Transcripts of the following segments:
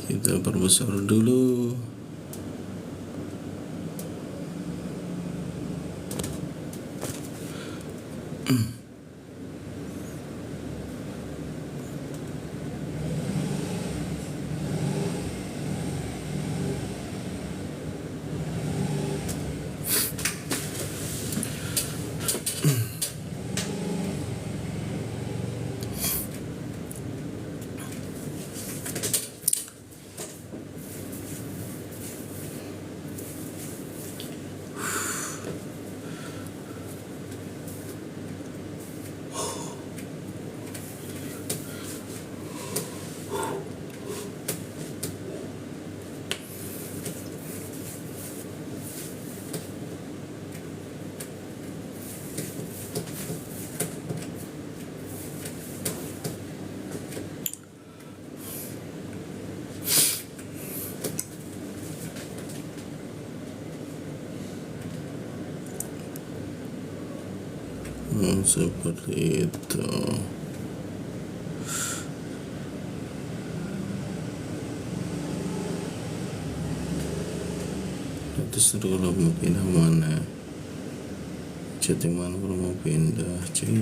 Kita perbesar dulu. Seperti itu. Terus kalau mau pindah mana? Chatting mana kalau mau pindah, cuy?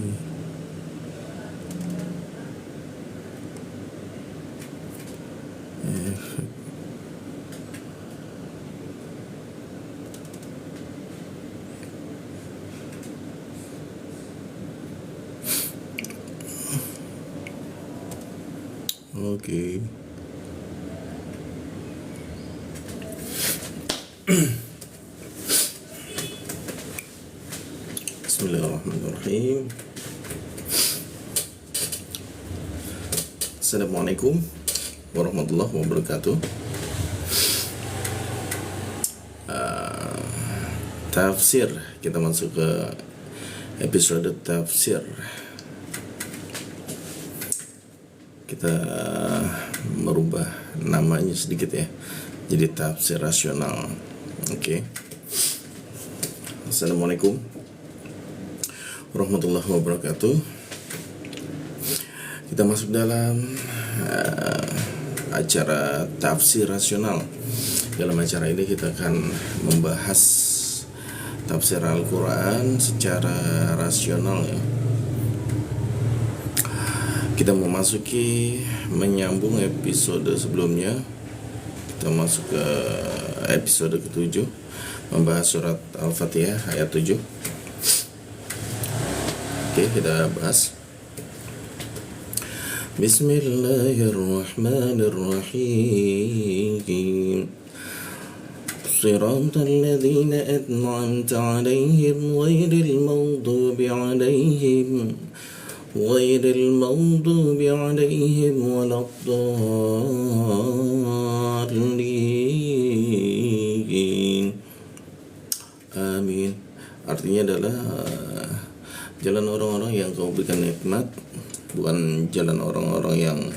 Oke. Bismillahirrahmanirrahim. Assalamualaikum warahmatullahi wabarakatuh. Tafsir, kita masuk ke episode tafsir. Kita merubah namanya sedikit ya, jadi tafsir rasional. Oke. Assalamualaikum warahmatullahi wabarakatuh. Kita masuk dalam acara tafsir rasional. Dalam acara ini kita akan membahas tafsir Al-Quran secara rasional ya. Kita memasuki menyambung episode sebelumnya. Kita masuk ke episode ke-7, membahas surat Al-Fatihah ayat 7. Oke, kita bahas. Bismillahirrahmanirrahim. Siratal ladzina an'amta 'alaihim ghairil maghdubi 'alaihim waladdallin. Amin. Artinya adalah jalan orang-orang yang kau berikan nikmat, bukan jalan orang-orang yang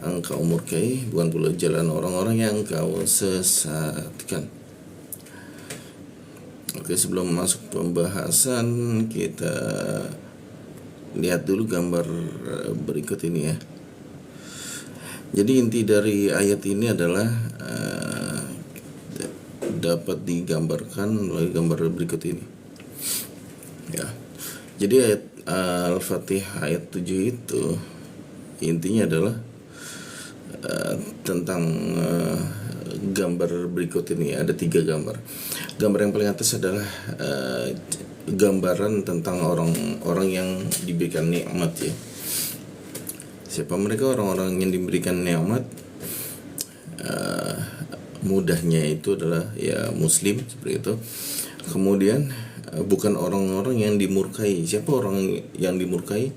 engkau murkai, bukan pula jalan orang-orang yang kau sesatkan. Oke, sebelum masuk pembahasan, kita lihat dulu gambar berikut ini ya. Jadi inti dari ayat ini adalah dapat digambarkan melalui gambar berikut ini ya. Jadi ayat Al-Fatihah ayat 7 itu intinya adalah tentang gambar berikut ini. Ada 3 gambar. Gambar yang paling atas adalah gambaran tentang orang-orang yang diberikan nikmat ya. Siapa mereka orang-orang yang diberikan nikmat? Mudahnya itu adalah ya muslim seperti itu. Kemudian bukan orang-orang yang dimurkai. Siapa orang yang dimurkai?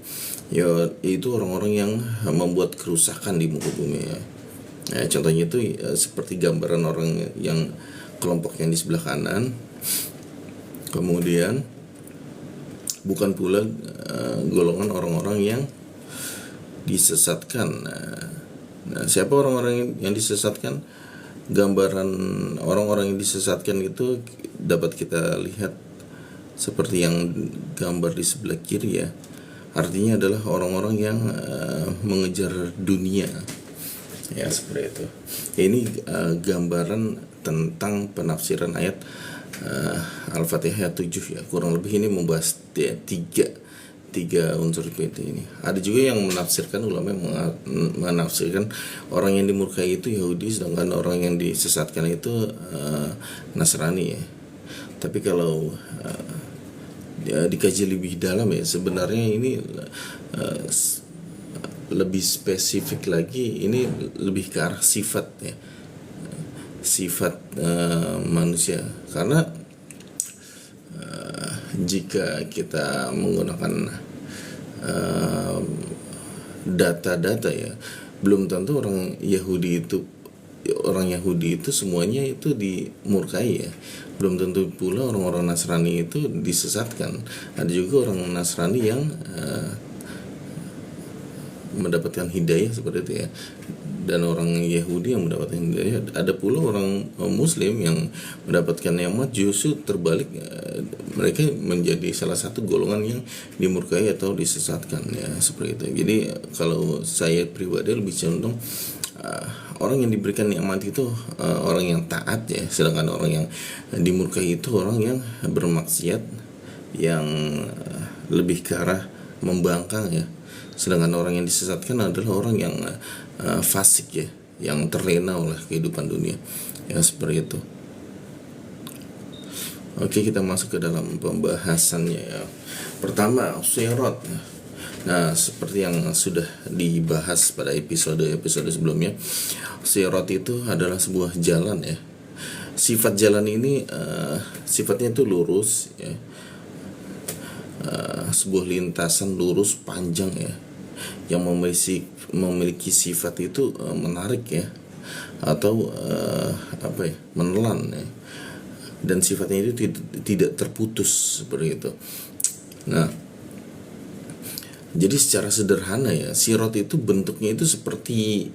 Ya itu orang-orang yang membuat kerusakan di muka bumi ya. Contohnya itu seperti gambaran orang yang kelompok yang di sebelah kanan. Kemudian bukan pula golongan orang-orang yang disesatkan. Nah, siapa orang-orang yang disesatkan? Gambaran orang-orang yang disesatkan itu dapat kita lihat seperti yang gambar di sebelah kiri ya. Artinya adalah orang-orang yang mengejar dunia. Ya seperti itu. Ya, ini gambaran tentang penafsiran ayat Al-Fatihah ayat 7 ya. Kurang lebih ini membahas ya, tiga unsur PT ini. Ada juga yang menafsirkan, ulama yang menafsirkan orang yang dimurkai itu Yahudi, sedangkan orang yang disesatkan itu Nasrani ya. Tapi kalau dikaji lebih dalam ya, sebenarnya ini lebih spesifik lagi, ini lebih ke arah sifat ya, sifat manusia. Karena jika kita menggunakan data-data ya, belum tentu orang Yahudi itu semuanya itu dimurkai ya. Belum tentu pula orang-orang Nasrani itu disesatkan. Ada juga orang Nasrani yang mendapatkan hidayah seperti itu ya, dan orang Yahudi yang mendapatkan hidayah. Ada pula orang Muslim yang mendapatkan nikmat, justru terbalik, mereka menjadi salah satu golongan yang dimurkai atau disesatkan ya, seperti itu. Jadi kalau saya pribadi lebih cenderung orang yang diberikan nikmat itu orang yang taat ya, sedangkan orang yang dimurkai itu orang yang bermaksiat, yang lebih ke arah membangkang ya. Sedangkan orang yang disesatkan adalah orang yang fasik ya, yang terlena oleh kehidupan dunia ya, seperti itu. Oke, kita masuk ke dalam pembahasannya ya. Pertama, sirat. Nah, seperti yang sudah dibahas pada episode sebelumnya, sirat itu adalah sebuah jalan ya. Sifat jalan ini sifatnya itu lurus ya, sebuah lintasan lurus panjang ya, yang memiliki sifat itu menarik ya, atau menelan ya, dan sifatnya itu tidak terputus seperti itu. Nah, jadi secara sederhana ya, sirat itu bentuknya itu seperti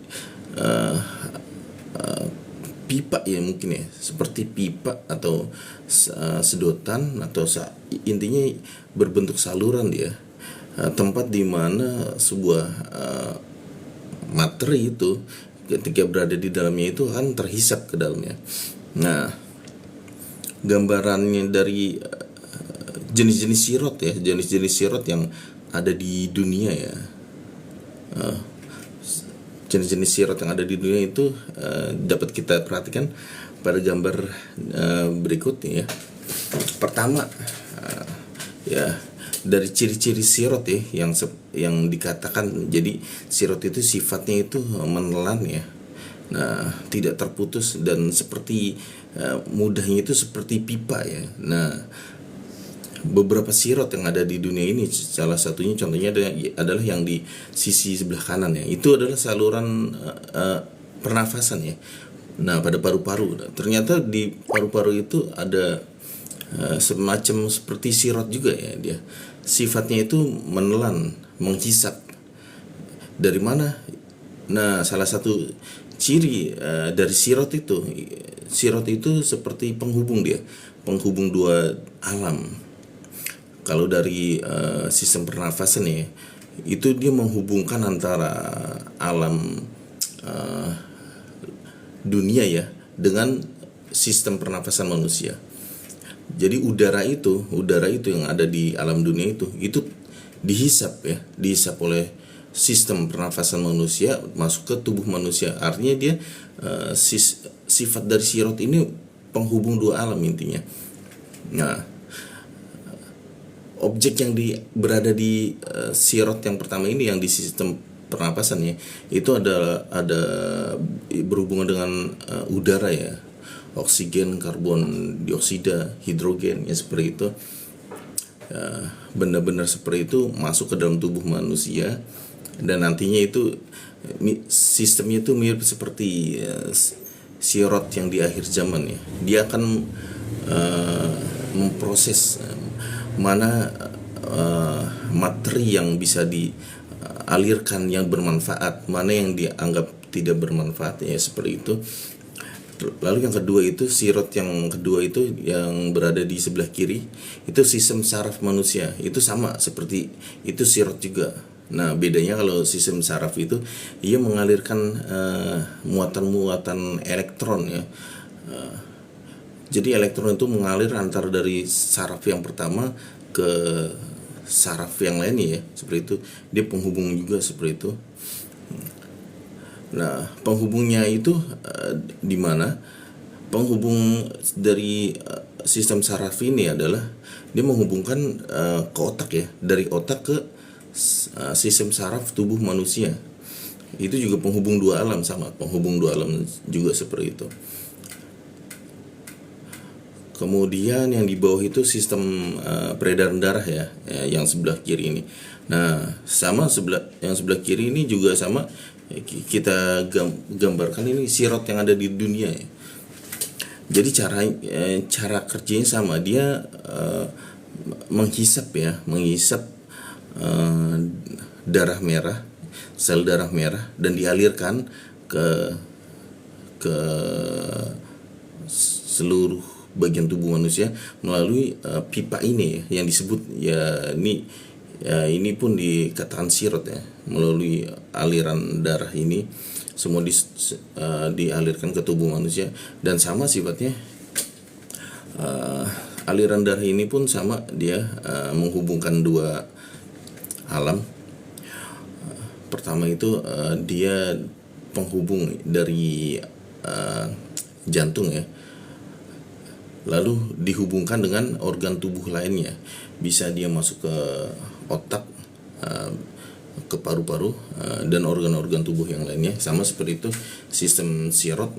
pipa ya, mungkin ya, seperti pipa atau sedotan, atau intinya berbentuk saluran dia, tempat di mana sebuah materi itu ketika berada di dalamnya itu akan terhisap ke dalamnya. Nah, gambarannya dari jenis-jenis sirat ya, jenis-jenis sirat yang ada di dunia ya, jenis-jenis sirat yang ada di dunia itu dapat kita perhatikan pada gambar berikutnya ya. Pertama ya, dari ciri-ciri sirat ya, yang dikatakan, jadi sirat itu sifatnya itu menelan ya. Nah, tidak terputus, dan seperti mudahnya itu seperti pipa ya. Nah, beberapa sirat yang ada di dunia ini, salah satunya contohnya adalah yang di sisi sebelah kanan ya, itu adalah saluran pernafasan ya. Nah, pada paru-paru, ternyata di paru-paru itu ada semacam seperti sirat juga ya, dia sifatnya itu menelan, menghisap. Dari mana? Nah, salah satu ciri dari sirat itu seperti penghubung dia, penghubung dua alam. Kalau dari sistem pernafasan ya, itu dia menghubungkan antara alam dunia ya dengan sistem pernafasan manusia. Jadi udara itu yang ada di alam dunia itu dihisap ya, dihisap oleh sistem pernafasan manusia masuk ke tubuh manusia. Artinya dia sifat dari sirat ini penghubung dua alam intinya. Nah, objek yang berada di sirat yang pertama ini, yang di sistem pernapasannya itu ada berhubungan dengan udara ya, oksigen, karbon dioksida, hidrogen ya, seperti itu. Benda-benda seperti itu masuk ke dalam tubuh manusia, dan nantinya itu sistemnya itu mirip seperti sirat yang di akhir zaman ya. Dia akan memproses mana materi yang bisa dialirkan yang bermanfaat, mana yang dianggap tidak bermanfaat ya, seperti itu. Lalu yang kedua itu, sirat yang kedua itu yang berada di sebelah kiri, itu sistem saraf manusia, itu sama seperti itu, sirat juga Nah, bedanya kalau sistem saraf itu ia mengalirkan muatan-muatan elektron ya. Jadi elektron itu mengalir antar dari saraf yang pertama ke saraf yang lainnya ya, seperti itu. Dia penghubung juga seperti itu. Nah, penghubungnya itu di mana? Penghubung dari sistem saraf ini adalah dia menghubungkan ke otak ya, dari otak ke sistem saraf tubuh manusia. Itu juga penghubung dua alam, sama penghubung dua alam juga seperti itu. Kemudian yang di bawah itu sistem peredaran darah ya, yang sebelah kiri ini. Nah, sama yang sebelah kiri ini juga sama, kita gambarkan ini sirot yang ada di dunia ya. Jadi cara kerjanya sama, dia menghisap darah merah, sel darah merah, dan dialirkan ke seluruh bagian tubuh manusia melalui pipa ini ya, yang disebut ini pun dikatakan sirot ya. Melalui aliran darah ini semua dialirkan ke tubuh manusia, dan sama sifatnya aliran darah ini pun sama, dia menghubungkan dua alam. Pertama itu dia penghubung dari jantung ya, lalu dihubungkan dengan organ tubuh lainnya. Bisa dia masuk ke otak, ke paru-paru, dan organ-organ tubuh yang lainnya, sama seperti itu sistem sirot.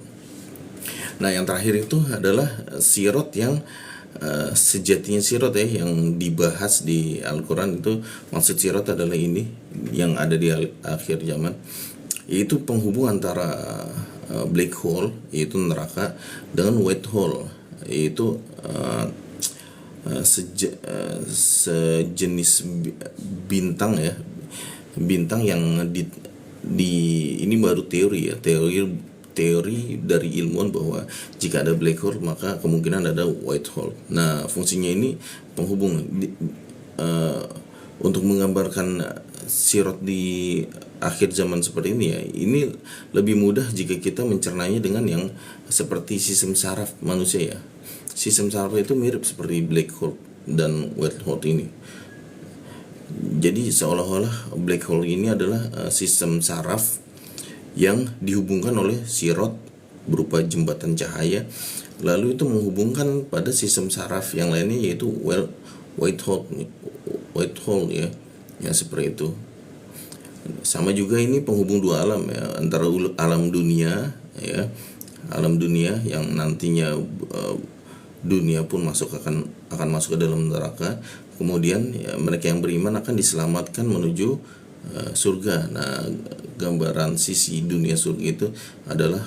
Nah, yang terakhir itu adalah sirot yang sejatinya sirot ya, yang dibahas di Al-Quran itu. Maksud sirot adalah ini yang ada di akhir zaman, yaitu penghubung antara black hole, yaitu neraka, dengan white hole, yaitu sejenis bintang ya, bintang yang ini baru teori ya, teori dari ilmuwan bahwa jika ada black hole maka kemungkinan ada white hole. Nah, fungsinya ini penghubung. Untuk menggambarkan sirot di akhir zaman seperti ini ya, ini lebih mudah jika kita mencernanya dengan yang seperti sistem saraf manusia ya. Sistem saraf itu mirip seperti black hole dan white hole ini. Jadi seolah-olah black hole ini adalah sistem saraf yang dihubungkan oleh sirot berupa jembatan cahaya, lalu itu menghubungkan pada sistem saraf yang lainnya, yaitu white hole ya, seperti itu. Sama juga ini penghubung dua alam ya, antara alam dunia ya, alam dunia yang nantinya dunia pun akan masuk ke dalam neraka. Kemudian ya, mereka yang beriman akan diselamatkan menuju surga. Nah, gambaran sisi dunia surga itu adalah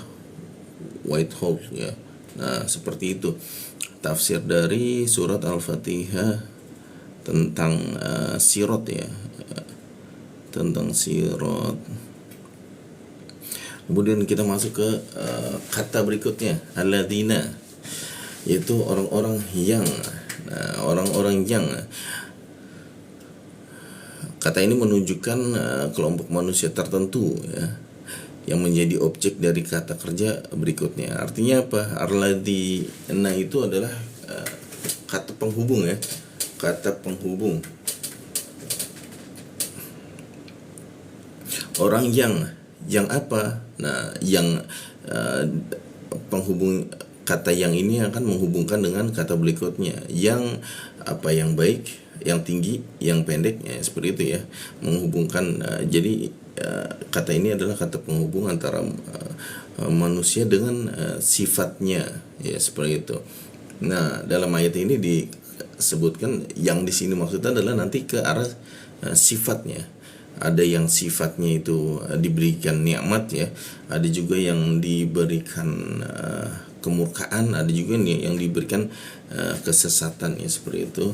white hole ya. Nah, seperti itu tafsir dari surat Al-Fatihah tentang sirot ya, tentang sirot. Kemudian kita masuk ke kata berikutnya, alladzina, yaitu orang-orang yang. Nah, orang-orang yang, kata ini menunjukkan kelompok manusia tertentu ya, yang menjadi objek dari kata kerja berikutnya. Artinya apa? Alladzina itu adalah kata penghubung ya, kata penghubung. Orang yang apa? Nah, yang penghubung kata yang ini akan menghubungkan dengan kata berikutnya, yang apa, yang baik, yang tinggi, yang pendek ya, seperti itu ya, menghubungkan. Jadi kata ini adalah kata penghubung antara manusia dengan sifatnya ya, seperti itu. Nah, dalam ayat ini disebutkan yang di sini maksudnya adalah nanti ke arah sifatnya. Ada yang sifatnya itu diberikan nikmat ya, ada juga yang diberikan kemurkaan, ada juga yang diberikan kesesatan ya, seperti itu.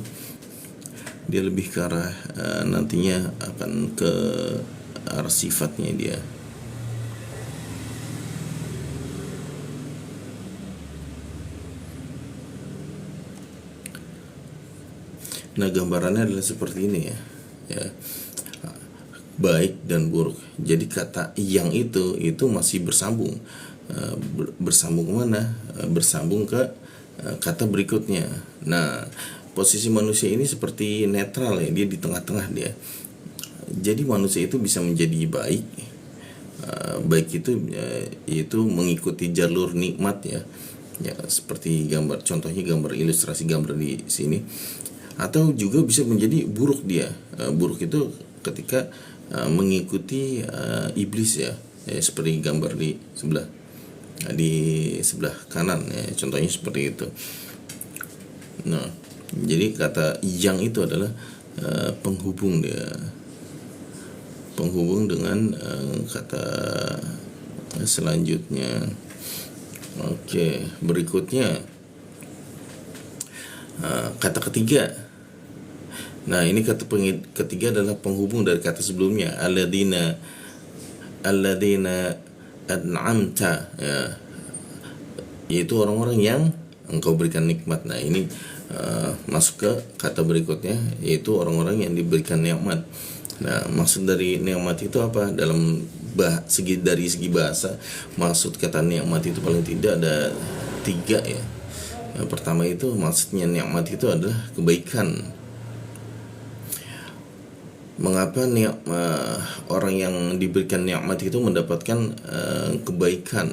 Dia lebih ke arah nantinya akan ke arah sifatnya dia. Nah, gambarannya adalah seperti ini ya. baik dan buruk. Jadi kata yang itu masih bersambung. Bersambung kemana? Bersambung ke kata berikutnya. Nah, posisi manusia ini seperti netral ya, dia di tengah-tengah dia. Jadi manusia itu bisa menjadi baik, baik itu mengikuti jalur nikmat ya, ya seperti gambar, contohnya gambar ilustrasi gambar di sini, atau juga bisa menjadi buruk dia. Buruk itu ketika mengikuti iblis ya, seperti gambar di sebelah kanan ya, contohnya seperti itu. Nah, jadi kata yang itu adalah penghubung dia, penghubung dengan kata selanjutnya. Oke, berikutnya kata ketiga. Nah, ini kata ketiga adalah penghubung dari kata sebelumnya, alladzina an'amta ya, yaitu orang-orang yang engkau berikan nikmat. Nah, ini masuk ke kata berikutnya, yaitu orang-orang yang diberikan nikmat. Nah, maksud dari nikmat itu apa? Dalam dari segi bahasa, maksud kata nikmat itu paling tidak ada 3 ya. Yang pertama itu maksudnya nikmat itu adalah kebaikan. Mengapa orang yang diberikan nikmat itu mendapatkan kebaikan?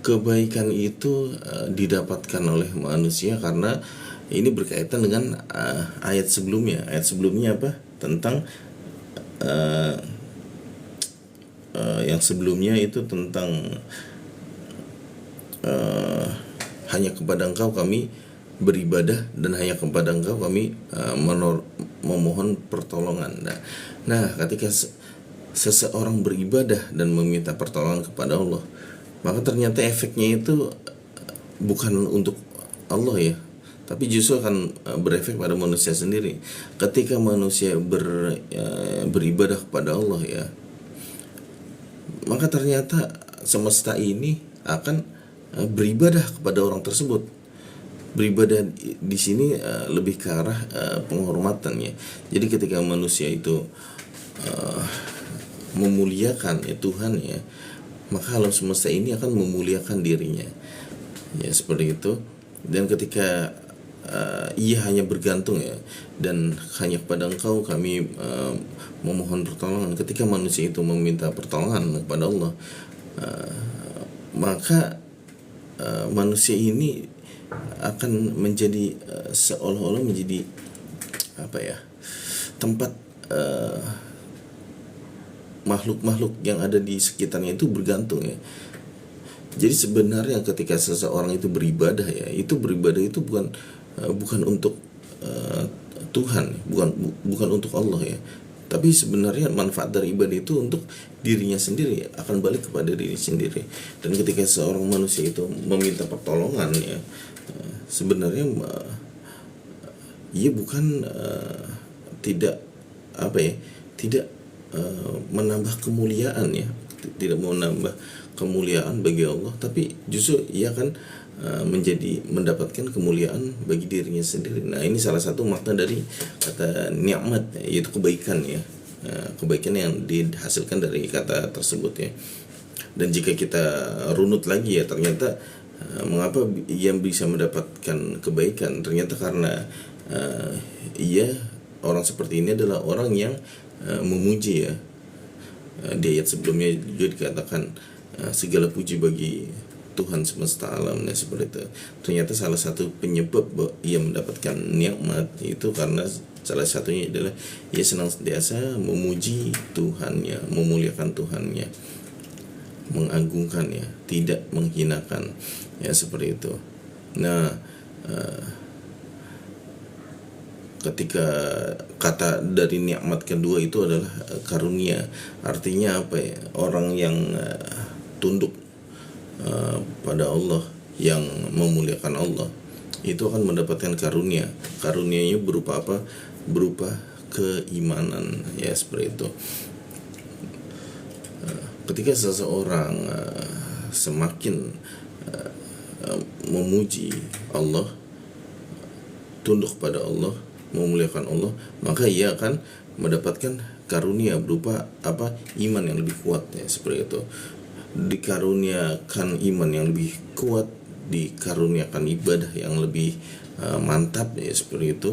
Kebaikan itu didapatkan oleh manusia karena ini berkaitan dengan ayat sebelumnya. Ayat sebelumnya apa? Tentang yang sebelumnya itu tentang hanya kepada Engkau kami beribadah dan hanya kepada Engkau kami memohon pertolongan. Nah, ketika seseorang beribadah dan meminta pertolongan kepada Allah, maka ternyata efeknya itu bukan untuk Allah ya, tapi justru akan berefek pada manusia sendiri. Ketika manusia beribadah kepada Allah ya, maka ternyata semesta ini akan beribadah kepada orang tersebut. Beribadah di sini lebih ke arah penghormatan ya. Jadi ketika manusia itu memuliakan ya Tuhan ya, maka alam semesta ini akan memuliakan dirinya ya, seperti itu. Dan ketika ia hanya bergantung ya, dan hanya kepada Engkau kami memohon pertolongan. Ketika manusia itu meminta pertolongan kepada Allah, maka manusia ini akan menjadi seolah-olah menjadi apa ya, tempat makhluk-makhluk yang ada di sekitarnya itu bergantung ya. Jadi sebenarnya ketika seseorang itu beribadah ya, itu beribadah itu bukan untuk Tuhan, bukan untuk Allah ya. Tapi sebenarnya manfaat dari ibadah itu untuk dirinya sendiri, akan balik kepada diri sendiri. Dan ketika seorang manusia itu meminta pertolongan ya, sebenarnya ia bukan tidak apa ya, tidak menambah kemuliaan ya, tidak mau menambah kemuliaan bagi Allah, tapi justru ia akan mendapatkan kemuliaan bagi dirinya sendiri. Nah, ini salah satu makna dari kata nikmat, yaitu kebaikan ya, kebaikan yang dihasilkan dari kata tersebut ya. Dan jika kita runut lagi ya, ternyata mengapa ia bisa mendapatkan kebaikan? Ternyata karena orang seperti ini adalah orang yang memuji ya. Di ayat sebelumnya juga dikatakan segala puji bagi Tuhan semesta alam. Nah, seperti itu. Ternyata salah satu penyebab ia mendapatkan nikmat itu karena salah satunya adalah ia senantiasa memuji Tuhannya, memuliakan Tuhannya, mengagungkannya, tidak menghinakan ya, seperti itu. Nah, ketika kata dari nikmat kedua itu adalah karunia, artinya apa ya, orang yang tunduk pada Allah, yang memuliakan Allah, itu akan mendapatkan karunia. Karunianya berupa apa? Berupa keimanan ya, seperti itu. Ketika seseorang semakin memuji Allah, tunduk pada Allah, memuliakan Allah, maka ia akan mendapatkan karunia berupa apa? Iman yang lebih kuat ya, seperti itu. Dikaruniakan iman yang lebih kuat, dikaruniakan ibadah yang lebih mantap ya, seperti itu.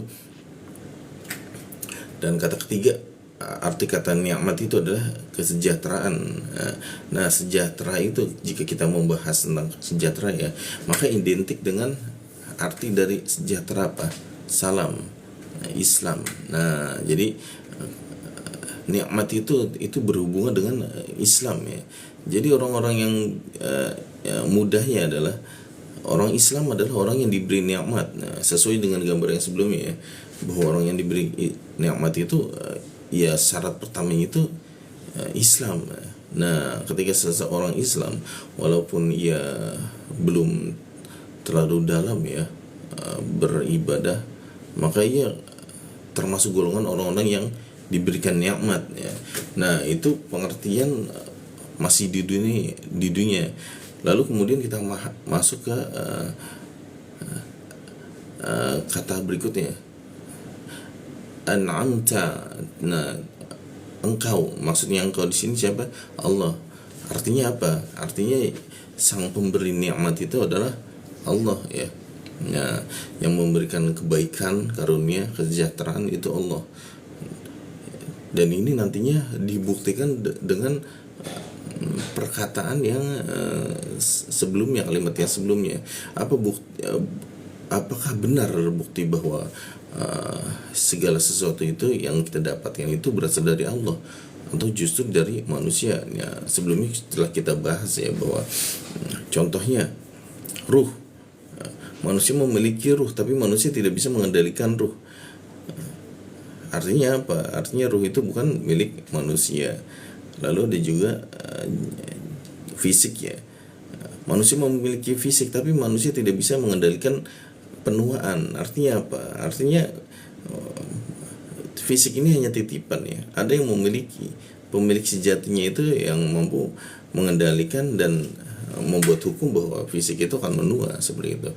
Dan kata ketiga, arti kata nikmat itu adalah kesejahteraan. Nah, sejahtera itu, jika kita membahas tentang sejahtera ya, maka identik dengan arti dari sejahtera apa? Salam, Islam. Nah, jadi nikmat itu berhubungan dengan Islam ya. Jadi orang-orang yang mudahnya adalah orang Islam adalah orang yang diberi nikmat. Nah, sesuai dengan gambar yang sebelumnya ya, bahwa orang yang diberi nikmat itu ya syarat pertamanya itu Islam. Nah, ketika seseorang Islam, walaupun ia belum terlalu dalam ya beribadah, maka ia termasuk golongan orang-orang yang diberikan nikmat ya. Nah, itu pengertian masih di dunia. Lalu kemudian kita masuk ke kata berikutnya, an'amta. Nah, engkau, maksudnya engkau di sini siapa? Allah. Artinya apa? Artinya sang pemberi nikmat itu adalah Allah ya. Nah, yang memberikan kebaikan, karunia, kesejahteraan itu Allah. Dan ini nantinya dibuktikan dengan perkataan yang sebelumnya, kalimat yang sebelumnya. Apakah benar bukti bahwa segala sesuatu itu yang kita dapatkan itu berasal dari Allah atau justru dari manusia? Ya, sebelumnya setelah kita bahas ya bahwa contohnya ruh, manusia memiliki ruh, tapi manusia tidak bisa mengendalikan ruh. Artinya apa? Artinya ruh itu bukan milik manusia. Lalu ada juga fisik ya. Manusia memiliki fisik, tapi manusia tidak bisa mengendalikan penuaan. Artinya apa? Artinya fisik ini hanya titipan ya. Ada yang memiliki, pemilik sejatinya itu yang mampu mengendalikan dan membuat hukum bahwa fisik itu akan menua, seperti itu.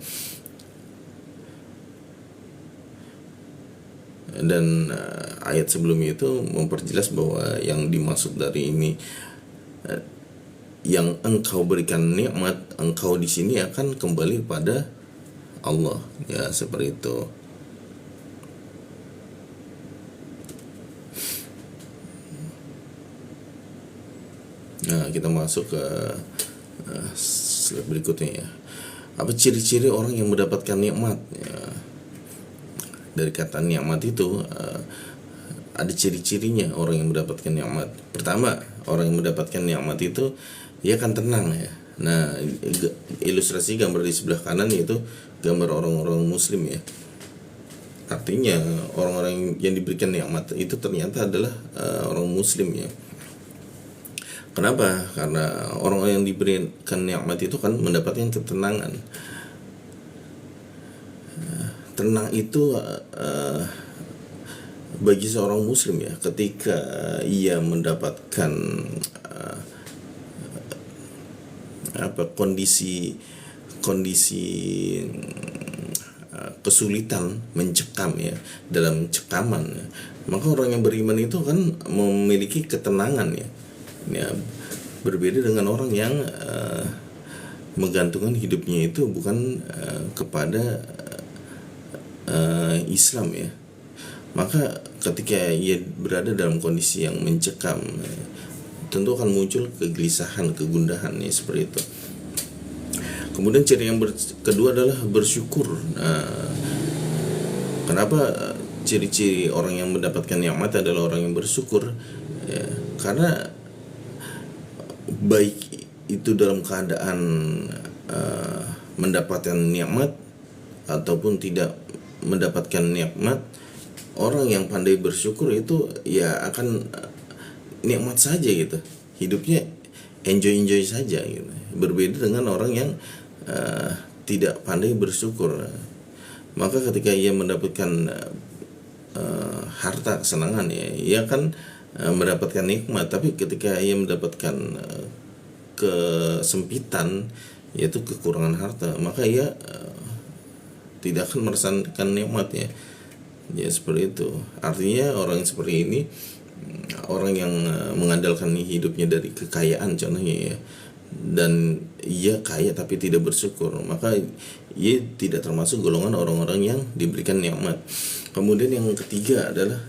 Dan ayat sebelumnya itu memperjelas bahwa yang dimaksud dari ini, yang engkau berikan nikmat, engkau di sini akan kembali pada Allah ya, seperti itu. Nah, kita masuk ke slide berikutnya ya. Apa ciri-ciri orang yang mendapatkan nikmat ya? Dari kata nikmat itu ada ciri-cirinya orang yang mendapatkan nikmat. Pertama, orang yang mendapatkan nikmat itu dia akan tenang ya. Nah, ilustrasi gambar di sebelah kanan itu gambar orang-orang muslim ya. Artinya orang-orang yang diberikan nikmat itu ternyata adalah orang muslim ya. Kenapa? Karena orang yang diberikan nikmat itu kan mendapatkan ketenangan. Tenang itu bagi seorang muslim ya, ketika ia mendapatkan kondisi kesulitan, mencekam ya, dalam cekaman ya, maka orang yang beriman itu kan memiliki ketenangan ya, berbeda dengan orang yang menggantungkan hidupnya itu bukan kepada Islam ya. Maka ketika ia berada dalam kondisi yang mencekam, tentu akan muncul kegelisahan, kegundahan ya, seperti itu. Kemudian ciri yang kedua adalah bersyukur. Nah, kenapa ciri-ciri orang yang mendapatkan nikmat adalah orang yang bersyukur ya? Karena baik itu dalam keadaan mendapatkan nikmat ataupun tidak mendapatkan nikmat, orang yang pandai bersyukur itu ya akan nikmat saja gitu, hidupnya enjoy saja gitu. Berbeda dengan orang yang tidak pandai bersyukur. Maka ketika ia mendapatkan harta, kesenangan ya, ia akan mendapatkan nikmat. Tapi ketika ia mendapatkan kesempitan, yaitu kekurangan harta, maka ia tidak akan merasakan nikmatnya. Ya seperti itu. Artinya orang seperti ini orang yang mengandalkan hidupnya dari kekayaan contohnya ya, dan ia kaya tapi tidak bersyukur, maka ia tidak termasuk golongan orang-orang yang diberikan nikmat. Kemudian yang ketiga adalah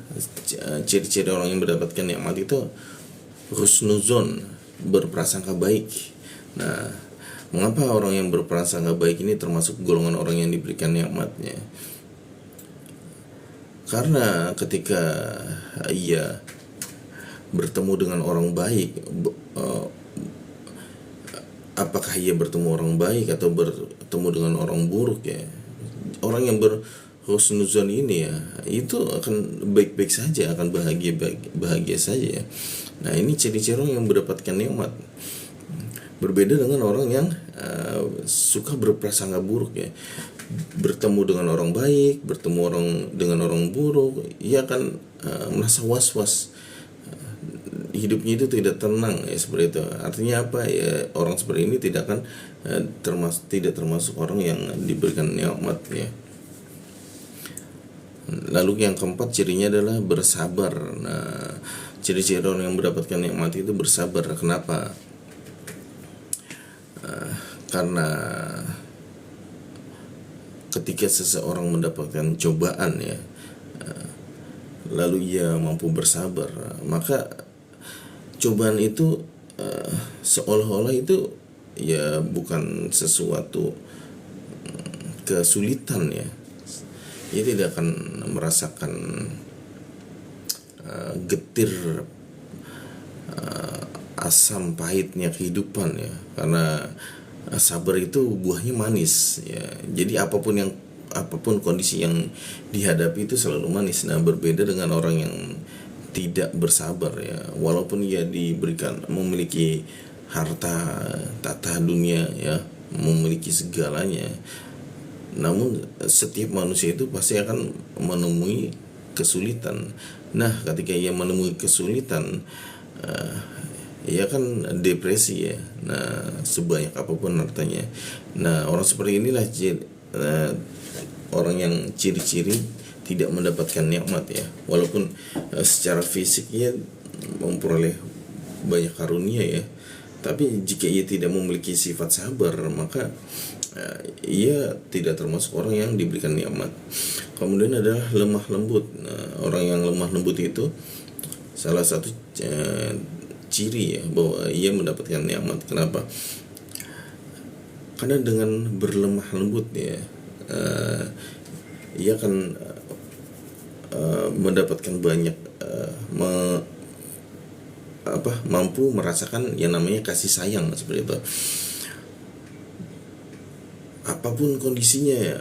ciri-ciri orang yang mendapatkan nikmat itu husnuzon, berprasangka baik. Nah, mengapa orang yang berprasangka baik ini termasuk golongan orang yang diberikan nikmatnya? Karena ketika ia bertemu dengan orang baik, apakah ia bertemu orang baik atau bertemu dengan orang buruk ya, orang yang berhusnuzon ini ya itu akan baik-baik saja, akan bahagia saja ya. Nah, ini ciri-ciri orang yang mendapatkan nikmat. Berbeda dengan orang yang suka berprasangka buruk ya, bertemu dengan orang baik, bertemu dengan orang buruk, ia akan merasa was-was, hidupnya itu tidak tenang ya, seperti itu. Artinya apa ya, orang seperti ini tidak akan tidak termasuk orang yang diberikan nikmat ya. Lalu yang keempat cirinya adalah bersabar. Nah, ciri-ciri orang yang mendapatkan nikmat itu bersabar. Kenapa? Karena ketika seseorang mendapatkan cobaan ya, lalu ia mampu bersabar, maka cobaan itu seolah-olah itu ya bukan sesuatu kesulitan ya. Ia tidak akan merasakan getir asam pahitnya kehidupan ya, karena sabar itu buahnya manis ya. Jadi apapun kondisi yang dihadapi itu selalu manis. Nah, berbeda dengan orang yang tidak bersabar ya, walaupun ia memiliki harta tata dunia ya, memiliki segalanya, namun setiap manusia itu pasti akan menemui kesulitan. Nah, ketika ia menemui kesulitan, ia kan depresi ya. Nah, sebanyak apapun hartanya. Nah, orang seperti inilah orang yang ciri-ciri tidak mendapatkan nikmat ya, walaupun secara fisik ia memperoleh banyak karunia ya, tapi jika ia tidak memiliki sifat sabar, maka ia tidak termasuk orang yang diberikan nikmat. Kemudian adalah lemah lembut. Nah, orang yang lemah lembut itu salah satu ciri ya bahwa ia mendapatkan nikmat. Kenapa? Karena dengan berlemah lembut ya, ia akan mendapatkan banyak mampu merasakan yang namanya kasih sayang seperti itu. Apapun kondisinya ya,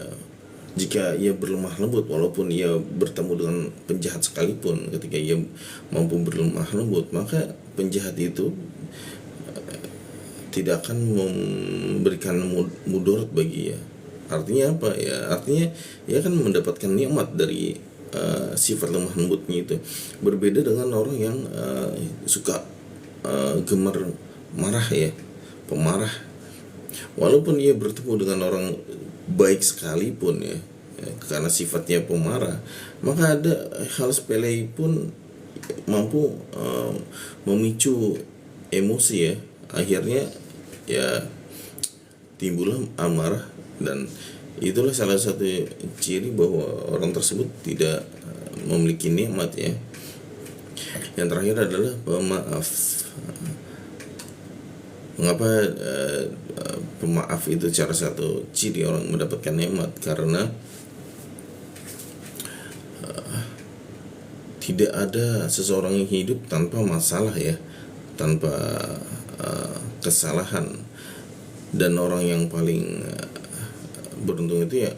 jika ia berlemah lembut, walaupun ia bertemu dengan penjahat sekalipun, ketika ia mampu berlemah lembut, maka penjahat itu tidak akan memberikan mudarat bagi ia. Artinya apa ya? Artinya ia akan mendapatkan nikmat dari sifat lemah lembutnya itu. Berbeda dengan orang yang suka gemar marah ya, pemarah. Walaupun ia bertemu dengan orang baik sekalipun ya, karena sifatnya pemarah, maka ada hal sepele pun mampu memicu emosi ya. Akhirnya ya timbullah amarah, dan itulah salah satu ciri bahwa orang tersebut tidak memiliki nikmat ya. Yang terakhir adalah pemaaf. Mengapa pemaaf itu salah satu ciri orang mendapatkan nikmat? Karena tidak ada seseorang yang hidup tanpa masalah ya, tanpa kesalahan. Dan orang yang paling beruntung itu ya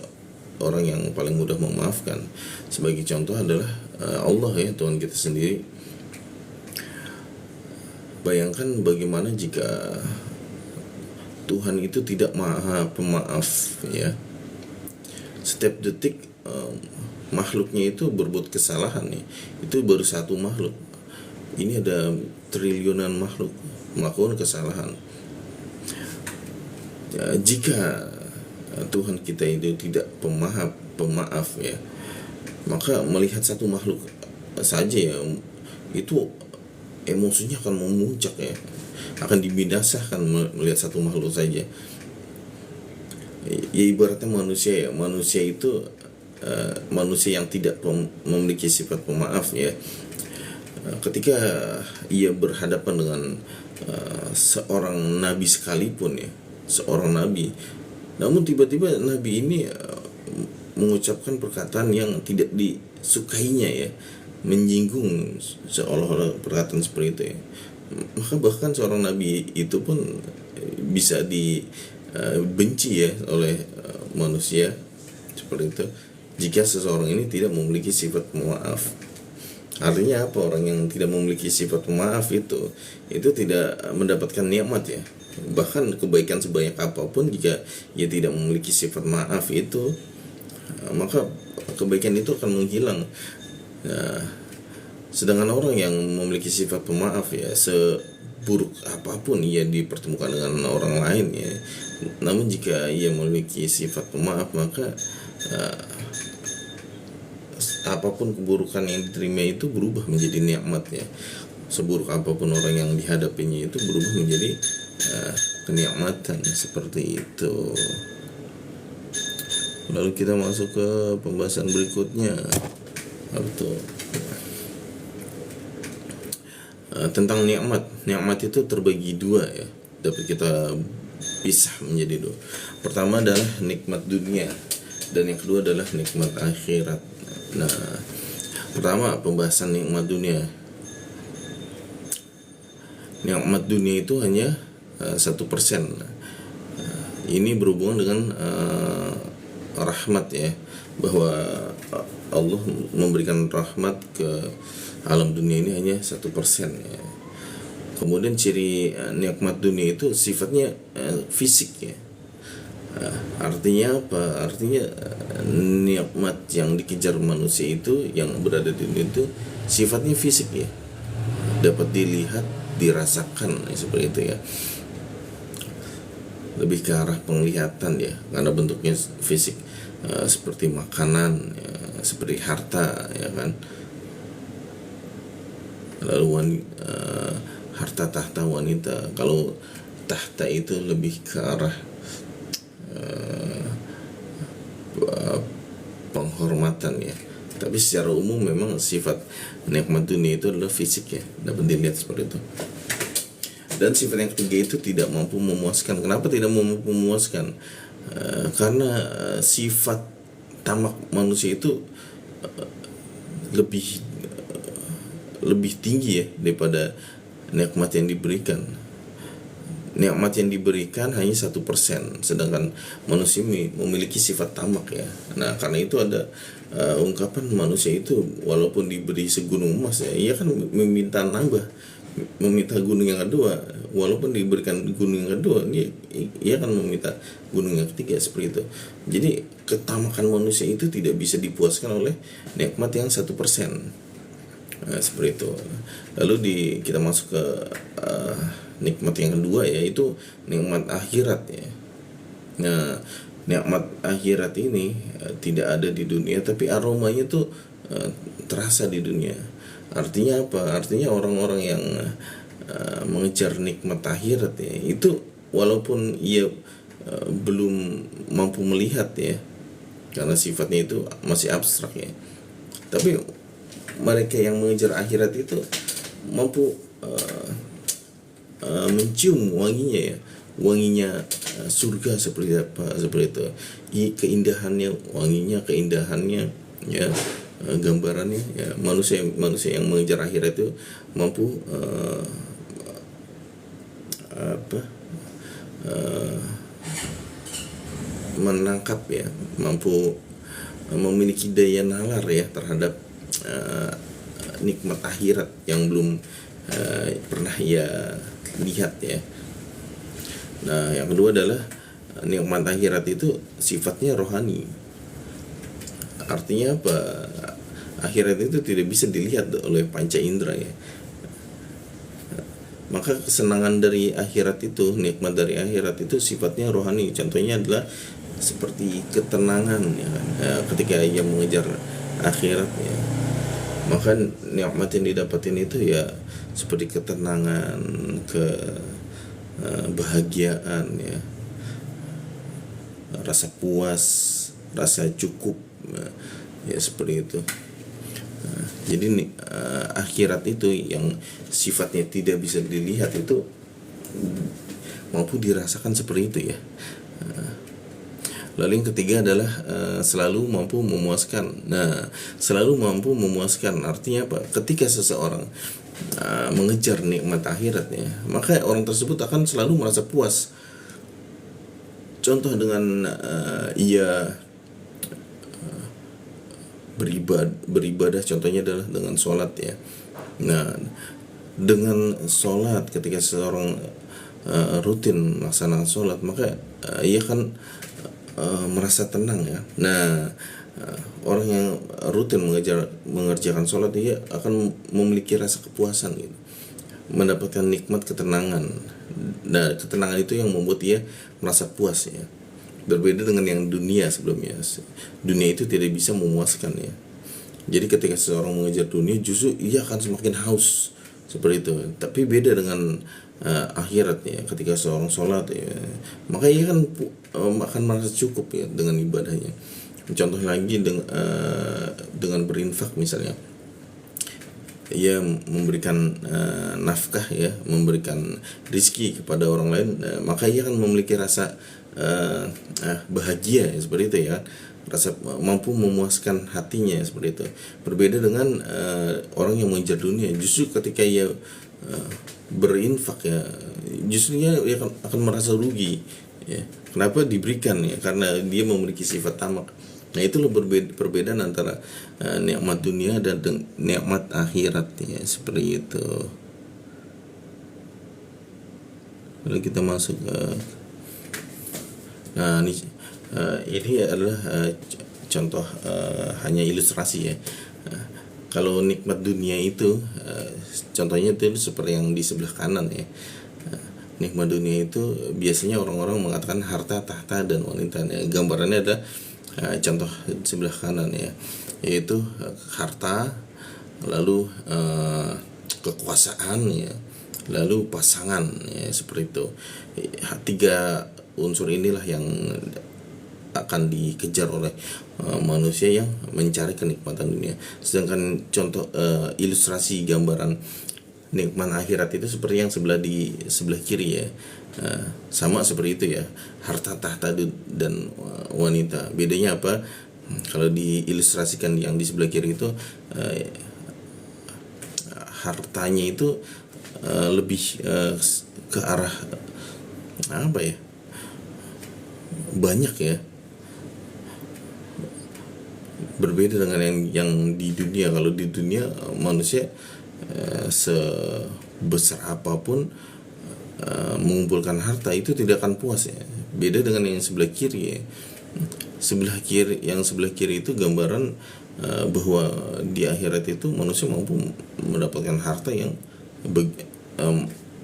orang yang paling mudah memaafkan. Sebagai contoh adalah Allah ya, Tuhan kita sendiri. Bayangkan bagaimana jika Tuhan itu tidak maha pemaaf ya. Setiap detik makhluknya itu berbuat kesalahan nih. Itu baru satu makhluk. Ini ada triliunan makhluk melakukan kesalahan. Ya, jika Tuhan kita itu tidak pemaaf ya, maka melihat satu makhluk saja ya itu emosinya akan memuncak ya, akan dibinasakan melihat satu makhluk saja. Ya ibaratnya manusia ya, manusia itu manusia yang tidak memiliki sifat pemaaf ya, ketika ia berhadapan dengan seorang nabi sekalipun ya, seorang nabi, namun tiba-tiba nabi ini mengucapkan perkataan yang tidak disukainya ya, menyinggung seolah-olah perkataan seperti itu ya, maka bahkan seorang nabi itu pun bisa dibenci ya oleh manusia seperti itu jika seseorang ini tidak memiliki sifat pemaaf. Artinya apa? Orang yang tidak memiliki sifat pemaaf itu tidak mendapatkan nikmat ya. Bahkan kebaikan sebanyak apapun jika ia tidak memiliki sifat maaf itu, maka kebaikan itu akan menghilang. Nah, sedangkan orang yang memiliki sifat pemaaf ya, seburuk apapun ia dipertemukan dengan orang lain ya, namun jika ia memiliki sifat pemaaf, maka apapun keburukan yang diterima itu berubah menjadi nikmat ya. Seburuk apapun orang yang dihadapinya itu berubah menjadi kenikmatan seperti itu. Lalu kita masuk ke pembahasan berikutnya, apa tuh? Tentang nikmat. Nikmat itu terbagi dua ya, dapat kita pisah menjadi dua. Pertama adalah nikmat dunia, dan yang kedua adalah nikmat akhirat. Nah, pertama pembahasan nikmat dunia. Nikmat dunia itu hanya 1%. Ini berhubungan dengan rahmat ya, bahwa Allah memberikan rahmat ke alam dunia ini hanya 1% ya. Kemudian ciri nikmat dunia itu sifatnya fisik ya. Artinya apa? Artinya nikmat yang dikejar manusia itu, yang berada di dunia itu sifatnya fisik ya, dapat dilihat, dirasakan ya, seperti itu ya. Lebih ke arah penglihatan ya, karena bentuknya fisik, seperti makanan ya, seperti harta ya kan. Lalu harta tahta wanita. Kalau tahta itu lebih ke arah penghormatan ya, tapi secara umum memang sifat nikmat dunia itu adalah fisik ya, dapat dilihat seperti itu. Dan sifat yang ketiga itu tidak mampu memuaskan. Kenapa tidak mampu memuaskan? Karena sifat tamak manusia itu lebih tinggi ya daripada nikmat yang diberikan. Nikmat yang diberikan hanya 1%, sedangkan manusia memiliki sifat tamak ya. Nah, karena itu ada ungkapan manusia itu walaupun diberi segunung emas ya, ia kan meminta nambah, meminta gunung yang kedua. Walaupun diberikan gunung yang kedua, ia akan meminta gunung yang ketiga, seperti itu. Jadi ketamakan manusia itu tidak bisa dipuaskan oleh nikmat yang 1%. Seperti itu. Lalu kita masuk ke nikmat yang kedua, yaitu nikmat akhirat ya. Nah, nikmat akhirat ini tidak ada di dunia, tapi aromanya tuh terasa di dunia. Artinya apa? Artinya orang-orang yang mengejar nikmat akhirat ya, itu walaupun ia belum mampu melihat ya, karena sifatnya itu masih abstrak ya, tapi mereka yang mengejar akhirat itu mampu mencium wanginya ya, wanginya surga seperti apa, seperti itu. Keindahannya, wanginya, keindahannya ya, gambarannya ya. Manusia yang mengejar akhirat itu mampu menangkap ya, mampu memiliki daya nalar ya terhadap nikmat akhirat yang belum pernah ia lihat ya. Nah, yang kedua adalah nikmat akhirat itu sifatnya rohani. Artinya apa? Akhirat itu tidak bisa dilihat oleh panca indera ya. Maka kesenangan dari akhirat itu, nikmat dari akhirat itu sifatnya rohani. Contohnya adalah seperti ketenangan ya kan? Ketika ia mengejar akhirat ya. Maka nikmat yang didapatin itu ya seperti ketenangan, kebahagiaan ya, rasa puas, rasa cukup ya seperti itu. Jadi akhirat itu yang sifatnya tidak bisa dilihat itu mampu dirasakan seperti itu ya. Lalu yang ketiga adalah selalu mampu memuaskan. Nah, selalu mampu memuaskan artinya apa? Ketika seseorang mengejar nikmat akhiratnya, maka orang tersebut akan selalu merasa puas. Contoh dengan ia beribadah, contohnya adalah dengan sholat ya. Nah, dengan sholat, ketika seseorang rutin melaksanakan sholat, maka ia kan merasa tenang ya. Nah, orang yang rutin mengerjakan sholat, dia akan memiliki rasa kepuasan gitu, mendapatkan nikmat ketenangan. Nah, ketenangan itu yang membuat dia merasa puas ya. Berbeda dengan yang dunia sebelumnya. Dunia itu tidak bisa memuaskan ya. Jadi ketika seseorang mengejar dunia, justru ia akan semakin haus seperti itu. Tapi beda dengan akhirat ya. Ketika seorang sholat ya, maka ia kan akan merasa cukup ya dengan ibadahnya. Contoh lagi dengan berinfak misalnya, ia memberikan nafkah ya, memberikan rizki kepada orang lain, maka ia akan memiliki rasa bahagia ya, seperti itu ya, rasa mampu memuaskan hatinya ya, seperti itu. Berbeda dengan orang yang mengejar dunia, justru ketika ia berinfak ya, justru ia akan merasa rugi ya. Kenapa diberikan ya? Karena dia memiliki sifat tamak. Nah, itulah perbedaan antara nikmat dunia dan nikmat akhirat ya, seperti itu. Lalu kita masuk ke ini adalah contoh, hanya ilustrasi ya. Kalau nikmat dunia itu contohnya itu seperti yang di sebelah kanan ya. Nikmat dunia itu biasanya orang-orang mengatakan harta, tahta, dan wanita ya. Gambarannya ada contoh sebelah kanan ya, yaitu harta, lalu kekuasaan ya, lalu pasangan ya, seperti itu. Tiga unsur inilah yang akan dikejar oleh manusia yang mencari kenikmatan dunia. Sedangkan contoh ilustrasi gambaran nikmat akhirat itu seperti yang di sebelah kiri ya. Sama seperti itu ya, harta, tahta, dan wanita. Bedanya apa? Kalau diilustrasikan yang di sebelah kiri itu, hartanya itu lebih ke arah apa ya, banyak ya, berbeda dengan yang di dunia. Kalau di dunia manusia sebesar apapun mengumpulkan harta itu tidak akan puas ya. Beda dengan yang sebelah kiri ya. Yang sebelah kiri itu gambaran bahwa di akhirat itu manusia mampu mendapatkan harta yang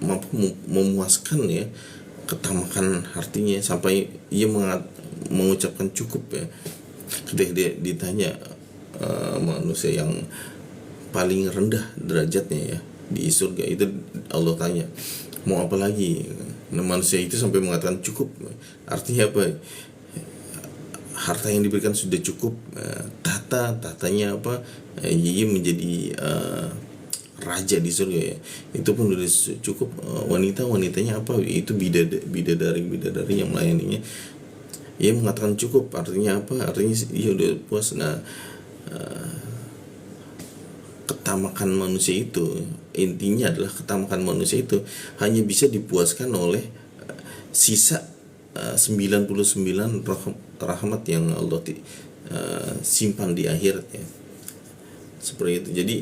mampu memuaskan ya, ketamakan hatinya sampai ia mengucapkan cukup ya. Ketika dia ditanya manusia yang paling rendah derajatnya ya di surga itu, Allah tanya, mau apa lagi? Nah, manusia itu sampai mengatakan cukup. Artinya apa? Harta yang diberikan sudah cukup. Tatanya apa? Ia menjadi raja di surga ya. Itu pun sudah cukup. Wanitanya apa? Itu bidadari yang melayaninya. Ia mengatakan cukup. Artinya apa? Artinya ia udah puas. Nah, ketamakan manusia itu, intinya adalah ketamakan manusia itu hanya bisa dipuaskan oleh sisa 99 rahmat yang Allah simpan di akhirat ya, seperti itu. Jadi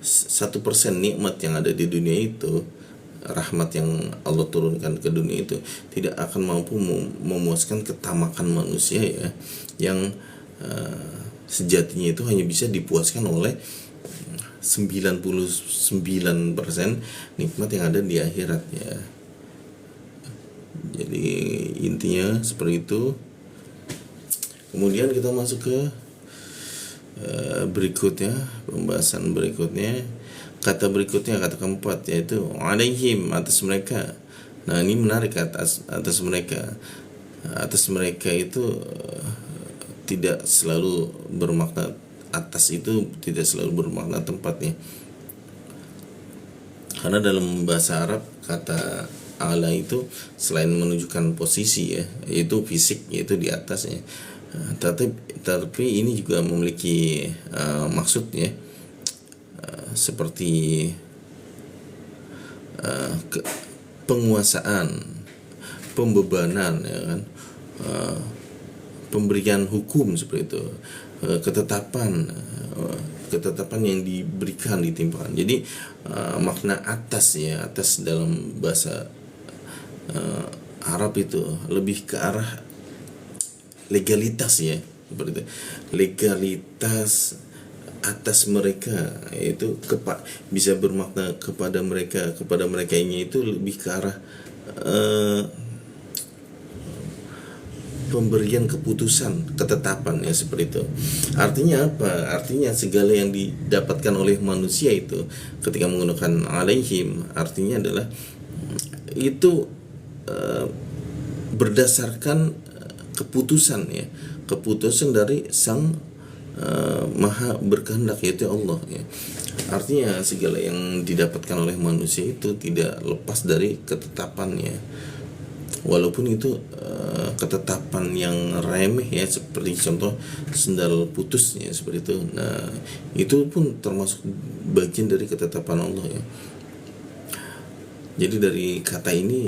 1% nikmat yang ada di dunia itu, rahmat yang Allah turunkan ke dunia itu, tidak akan mampu memuaskan ketamakan manusia ya, yang sejatinya itu hanya bisa dipuaskan oleh 99% nikmat yang ada di akhirat ya. Jadi intinya seperti itu. Kemudian kita masuk ke berikutnya, pembahasan berikutnya, kata berikutnya, kata keempat, yaitu alaihim, atas mereka. Nah, ini menarik, atas mereka. Atas mereka itu tidak selalu bermakna, atas itu tidak selalu bermakna tempatnya. Karena dalam bahasa Arab kata ala itu selain menunjukkan posisi ya, yaitu fisik, yaitu di atasnya. Tapi ini juga memiliki maksud ya, seperti penguasaan, pembebanan ya kan, pemberian hukum seperti itu, ketetapan yang diberikan, ditimpakan. Jadi makna atas ya, atas dalam bahasa Arab itu lebih ke arah legalitas ya, seperti itu. Legalitas atas mereka, yaitu bisa bermakna kepada mereka ini, itu lebih ke arah pemberian keputusan, ketetapan ya, seperti itu. Artinya apa? Artinya segala yang didapatkan oleh manusia itu ketika menggunakan alaihim, artinya adalah itu berdasarkan keputusan ya, keputusan dari sang maha berkehendak, yaitu Allah ya. Artinya segala yang didapatkan oleh manusia itu tidak lepas dari ketetapannya, walaupun itu ketetapan yang remeh ya, seperti contoh sendal putus ya, seperti itu. Nah, itu pun termasuk bagian dari ketetapan Allah ya. Jadi dari kata ini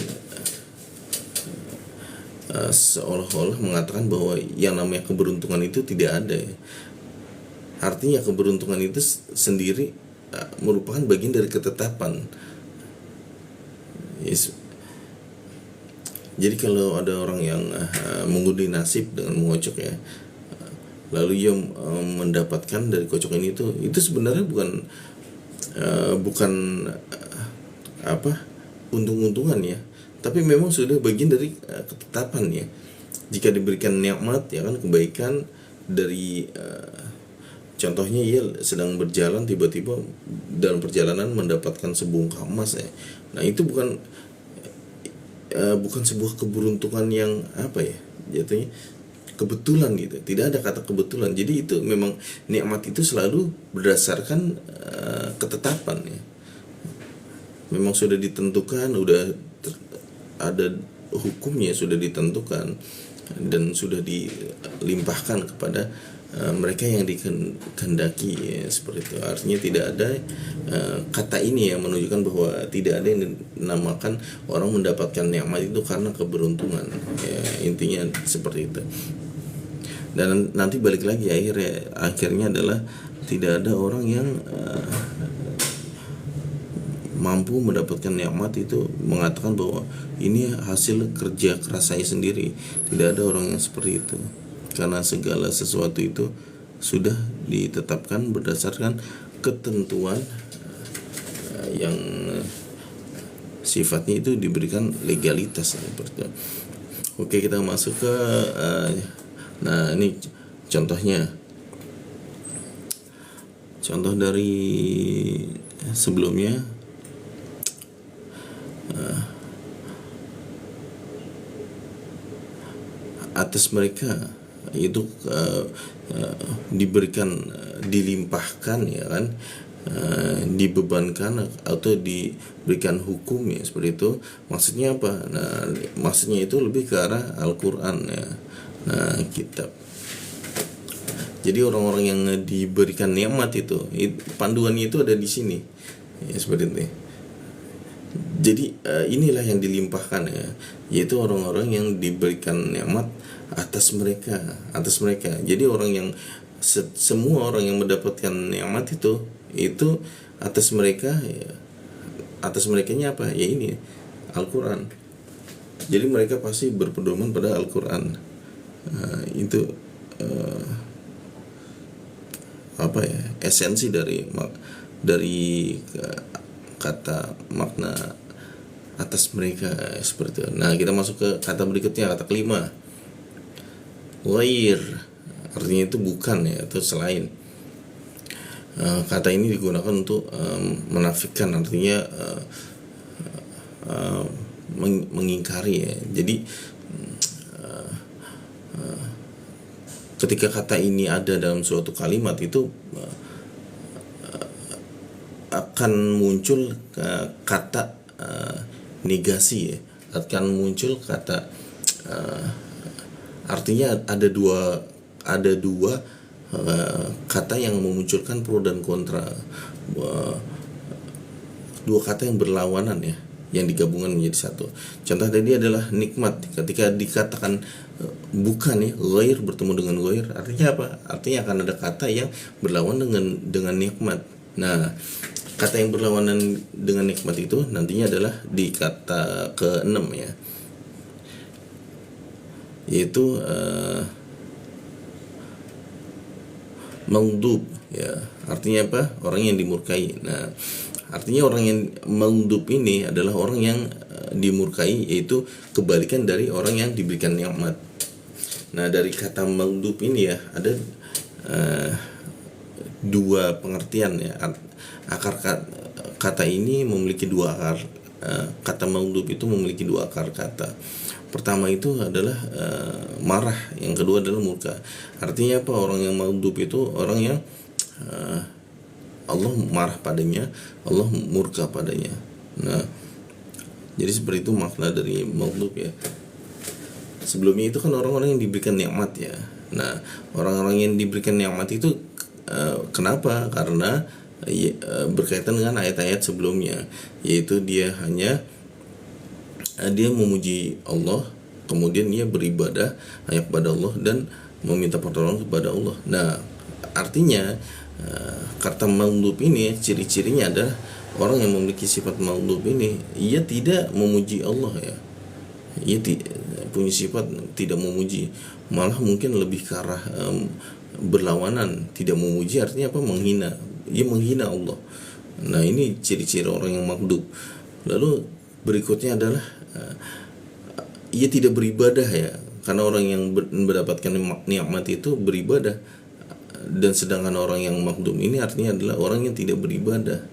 seolah-olah mengatakan bahwa yang namanya keberuntungan itu tidak ada ya. Artinya keberuntungan itu sendiri merupakan bagian dari ketetapan. Yes. Jadi kalau ada orang yang mengundi nasib dengan mengocok ya, lalu ia mendapatkan dari kocok ini, itu sebenarnya bukan untung-untungan ya, tapi memang sudah bagian dari ketetapan ya. Jika diberikan nikmat ya kan, kebaikan dari contohnya ia sedang berjalan, tiba-tiba dalam perjalanan mendapatkan sebongkah emas ya. Nah, itu bukan sebuah keberuntungan yang jatuhnya kebetulan gitu. Tidak ada kata kebetulan. Jadi itu memang nikmat itu selalu berdasarkan ketetapan ya. Memang sudah ditentukan, ada hukumnya, sudah ditentukan dan sudah dilimpahkan kepada mereka yang dikehendaki ya, seperti itu. Artinya tidak ada kata ini yang menunjukkan bahwa tidak ada yang dinamakan orang mendapatkan nikmat itu karena keberuntungan ya, intinya seperti itu. Dan nanti balik lagi akhirnya adalah tidak ada orang yang mampu mendapatkan nikmat itu mengatakan bahwa ini hasil kerja keras saya sendiri. Tidak ada orang yang seperti itu, karena segala sesuatu itu sudah ditetapkan berdasarkan ketentuan yang sifatnya itu diberikan legalitas seperti itu. Oke, kita masuk ke nah ini contohnya, contoh dari sebelumnya. Atas mereka itu diberikan, dilimpahkan ya kan, dibebankan atau diberikan hukum ya, seperti itu. Maksudnya apa? Nah, maksudnya itu lebih ke arah Al-Quran ya. Nah, kitab. Jadi orang-orang yang diberikan nikmat itu panduannya itu ada di sini ya, seperti itu. Jadi inilah yang dilimpahkan ya, yaitu orang-orang yang diberikan nikmat atas mereka. Jadi orang yang semua orang yang mendapatkan nikmat itu atas mereka ya, atas merekanya apa ya, ini Al-Quran. Jadi mereka pasti berpedoman pada Al-Quran. Itu esensi dari kata makna atas mereka seperti itu. Nah, kita masuk ke kata berikutnya, kata kelima, ghair. Artinya itu bukan ya, atau selain. kata ini digunakan untuk menafikan, artinya mengingkari ya. Jadi ketika kata ini ada dalam suatu kalimat itu akan muncul kata negasi ya, akan muncul kata artinya ada dua kata yang memunculkan pro dan kontra, dua kata yang berlawanan ya, yang digabungkan menjadi satu. Contoh tadi adalah nikmat. Ketika dikatakan bukan ya, ghair bertemu dengan ghair, artinya apa? Artinya akan ada kata yang berlawan dengan nikmat. Nah, kata yang berlawanan dengan nikmat itu nantinya adalah di kata ke-6 ya, yaitu maghdub ya. Artinya apa? Orang yang dimurkai. Nah, artinya orang yang maghdub ini adalah orang yang dimurkai, yaitu kebalikan dari orang yang diberikan nikmat. Nah, dari kata maghdub ini ya ada dua pengertian ya. Akar kata ini memiliki dua akar. Kata maghdub itu memiliki dua akar kata. Pertama itu adalah marah, yang kedua adalah murka. Artinya apa? Orang yang maghdub itu orang yang Allah marah padanya, Allah murka padanya. Nah, jadi seperti itu makna dari maghdub ya. Sebelumnya itu kan orang-orang yang diberikan nikmat ya. Nah, orang-orang yang diberikan nikmat itu kenapa? Karena berkaitan dengan ayat-ayat sebelumnya, yaitu dia memuji Allah, kemudian dia beribadah hanya kepada Allah dan meminta pertolongan kepada Allah. Nah, artinya kata maghdub ini ciri-cirinya adalah orang yang memiliki sifat maghdub ini, ia tidak memuji Allah ya. Ia punya sifat tidak memuji, malah mungkin lebih ke arah berlawanan. Tidak memuji artinya apa? Menghina. Ia menghina Allah. Nah, ini ciri-ciri orang yang maghdub. Lalu berikutnya adalah ia tidak beribadah ya, karena orang yang mendapatkan nikmat itu beribadah, dan sedangkan orang yang maghdub ini artinya adalah orang yang tidak beribadah.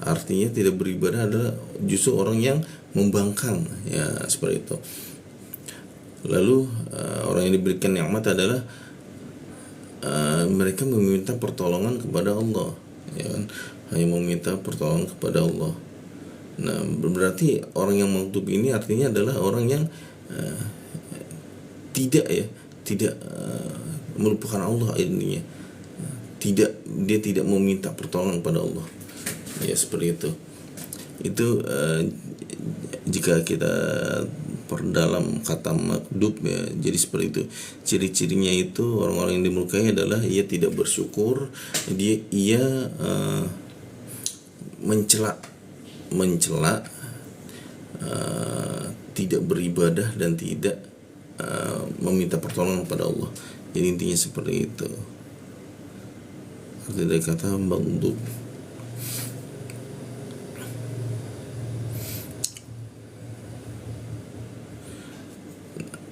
Artinya tidak beribadah adalah justru orang yang membangkang ya, seperti itu. Lalu orang yang diberikan nikmat adalah mereka meminta pertolongan kepada Allah ya kan? Hanya meminta pertolongan kepada Allah. Nah, berarti orang yang maghdub ini artinya adalah orang yang tidak melupakan Allah intinya. Dia tidak meminta pertolongan kepada Allah. Ya, seperti itu. Itu jika kita perdalam kata maghdub ya, jadi seperti itu. Ciri-cirinya itu orang-orang yang dimurkai adalah ia tidak bersyukur, ia mencela, tidak beribadah dan tidak meminta pertolongan kepada Allah. Jadi intinya seperti itu. Arti dari kata maghdub.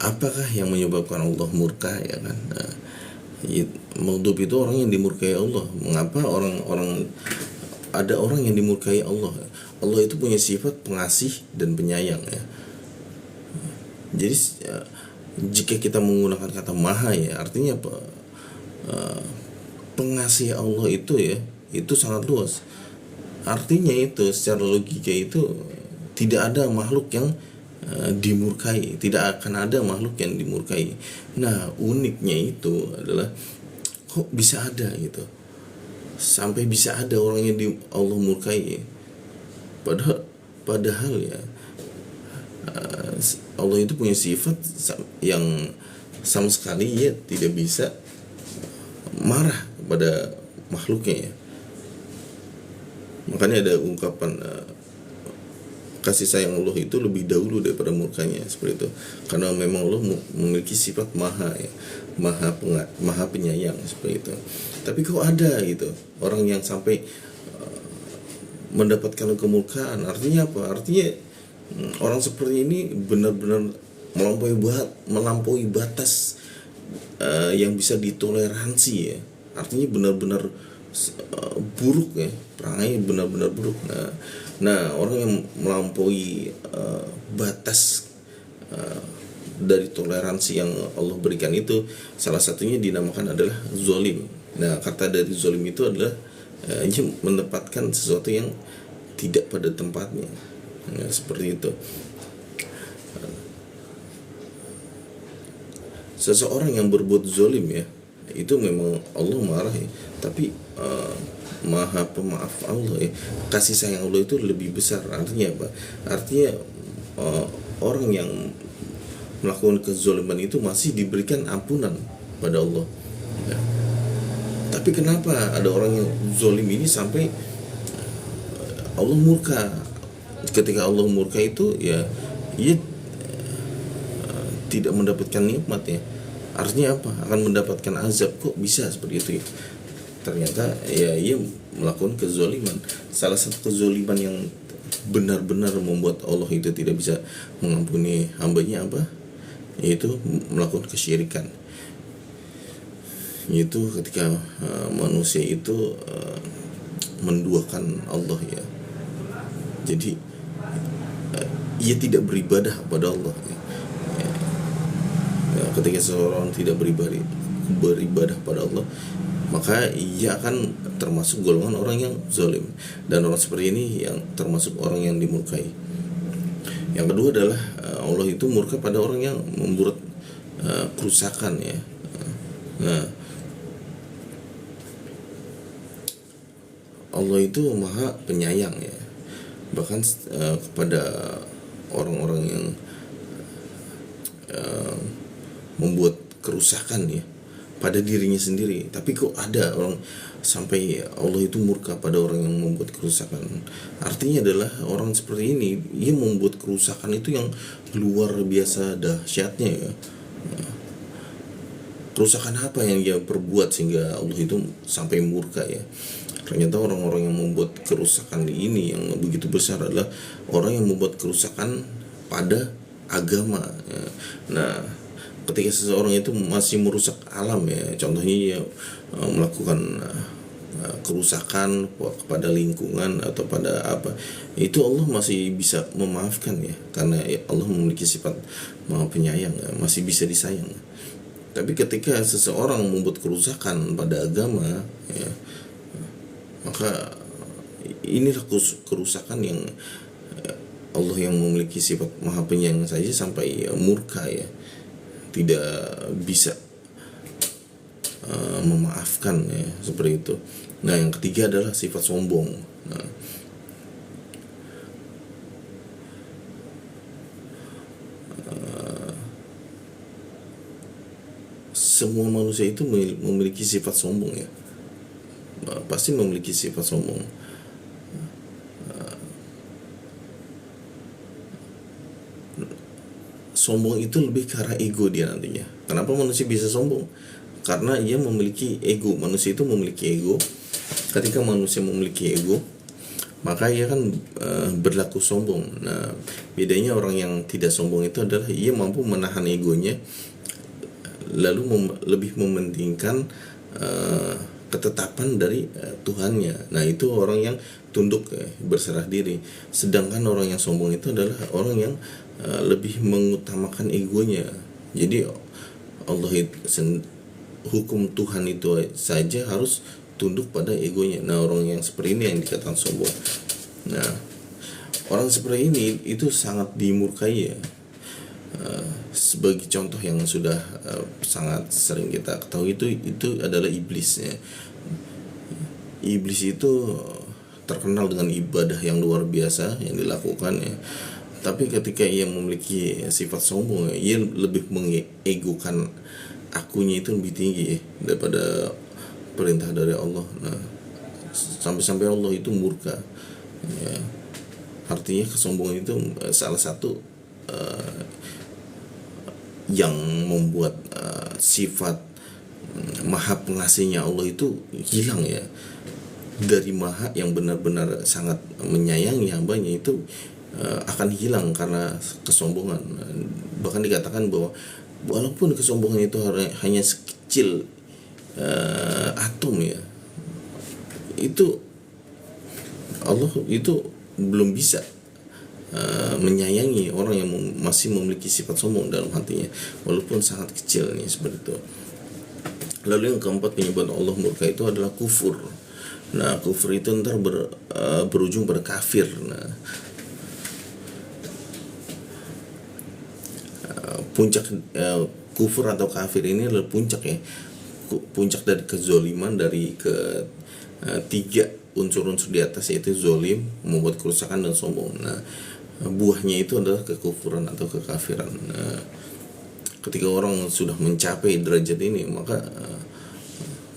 Apakah yang menyebabkan Allah murka ya kan? Nah, maghdub itu orang yang dimurkai Allah. Mengapa ada orang yang dimurkai Allah? Allah itu punya sifat pengasih dan penyayang ya. Jadi jika kita menggunakan kata maha ya, artinya apa? Pengasih Allah itu ya, itu sangat luas. Artinya itu secara logika itu tidak ada makhluk yang dimurkai, tidak akan ada makhluk yang dimurkai. Nah, uniknya itu adalah kok bisa ada gitu, sampai bisa ada orang yang Allah murkai. Padahal ya Allah itu punya sifat yang sama sekali ya tidak bisa marah kepada makhluknya ya. Makanya ada ungkapan kasih sayang Allah itu lebih dahulu daripada murkanya, seperti itu. Karena memang Allah memiliki sifat maha ya, maha penyayang, seperti itu. Tapi kok ada gitu orang yang sampai mendapatkan kemurkaan? Artinya apa? Artinya orang seperti ini benar-benar melampaui batas yang bisa ditoleransi ya. Artinya benar-benar buruk ya, perangai benar-benar buruk. Nah orang yang melampaui batas dari toleransi yang Allah berikan itu, salah satunya dinamakan adalah zolim. Nah kata dari zolim itu adalah menempatkan sesuatu yang tidak pada tempatnya. Nah, seperti itu. Seseorang yang berbuat zolim ya, itu memang Allah marah ya, tapi maha pemaaf Allah ya, kasih sayang Allah itu lebih besar. Artinya apa? Artinya orang yang melakukan kezoliman itu masih diberikan ampunan pada Allah ya. Tapi kenapa ada orang yang zolim ini sampai Allah murka? Ketika Allah murka itu ya, ia tidak mendapatkan nikmat ya. Artinya apa? Akan mendapatkan azab. Kok bisa seperti itu ya? Ternyata ya ia melakukan kezoliman. Salah satu kezoliman yang benar-benar membuat Allah itu tidak bisa mengampuni hambanya apa? Yaitu melakukan kesyirikan. Yaitu ketika manusia itu menduakan Allah ya. Jadi ia tidak beribadah kepada Allah ya. Ketika seseorang tidak beribadah pada Allah, maka ia akan termasuk golongan orang yang zalim, dan orang seperti ini yang termasuk orang yang dimurkai. Yang kedua adalah Allah itu murka pada orang yang membuat kerusakan ya. Nah, Allah itu maha penyayang ya, bahkan kepada orang-orang yang membuat kerusakan ya pada dirinya sendiri. Tapi kok ada orang sampai Allah itu murka pada orang yang membuat kerusakan? Artinya adalah orang seperti ini, ia membuat kerusakan itu yang luar biasa dahsyatnya ya. Kerusakan apa yang dia perbuat sehingga Allah itu sampai murka ya? Ternyata orang-orang yang membuat kerusakan ini yang begitu besar adalah orang yang membuat kerusakan pada agama ya. Nah, ketika seseorang itu masih merusak alam ya, contohnya ya melakukan kerusakan kepada lingkungan atau pada apa, itu Allah masih bisa memaafkan ya, karena Allah memiliki sifat maha penyayang ya, masih bisa disayang. Tapi ketika seseorang membuat kerusakan pada agama ya, maka inilah kerusakan yang Allah yang memiliki sifat maha penyayang saja sampai murka ya, tidak bisa memaafkan ya, seperti itu. Nah yang ketiga adalah sifat sombong. Nah, semua manusia itu memiliki sifat sombong ya, pasti memiliki sifat sombong. Sombong itu lebih ke arah ego dia nantinya. Kenapa manusia bisa sombong? Karena ia memiliki ego. Manusia itu memiliki ego. Ketika manusia memiliki ego, maka ia kan berlaku sombong. Nah, bedanya orang yang tidak sombong itu adalah ia mampu menahan egonya, lalu lebih mementingkan ketetapan dari Tuhannya. Nah itu orang yang tunduk berserah diri. Sedangkan orang yang sombong itu adalah orang yang lebih mengutamakan egonya. Jadi Allah hukum Tuhan itu saja harus tunduk pada egonya. Nah orang yang seperti ini yang dikatakan sombong. Nah orang seperti ini itu sangat dimurkai ya. Sebagai contoh yang sudah sangat sering kita ketahui itu adalah iblis ya. Iblis itu terkenal dengan ibadah yang luar biasa yang dilakukan ya. Tapi ketika ia memiliki sifat sombong ya, ia lebih mengegokan akunya itu lebih tinggi ya, daripada perintah dari Allah. Nah sampai-sampai Allah itu murka ya. Artinya kesombongan itu salah satu yang membuat sifat maha pengasihnya Allah itu hilang ya. Dari maha yang benar-benar sangat menyayangi hambanya itu akan hilang karena kesombongan. Bahkan dikatakan bahwa walaupun kesombongan itu hanya sekecil atom ya, itu Allah itu belum bisa menyayangi orang yang masih memiliki sifat sombong dalam hatinya, walaupun sangat kecil nih, seperti itu. Lalu yang keempat penyebab Allah murka itu adalah kufur. Nah, kufur itu ntar berujung pada kafir. Nah, puncak kufur atau kafir ini adalah puncak ya, puncak dari kezoliman, dari tiga unsur-unsur di atas, yaitu zolim, membuat kerusakan, dan sombong. Nah, buahnya itu adalah kekufuran atau kekafiran. Nah, ketika orang sudah mencapai derajat ini, maka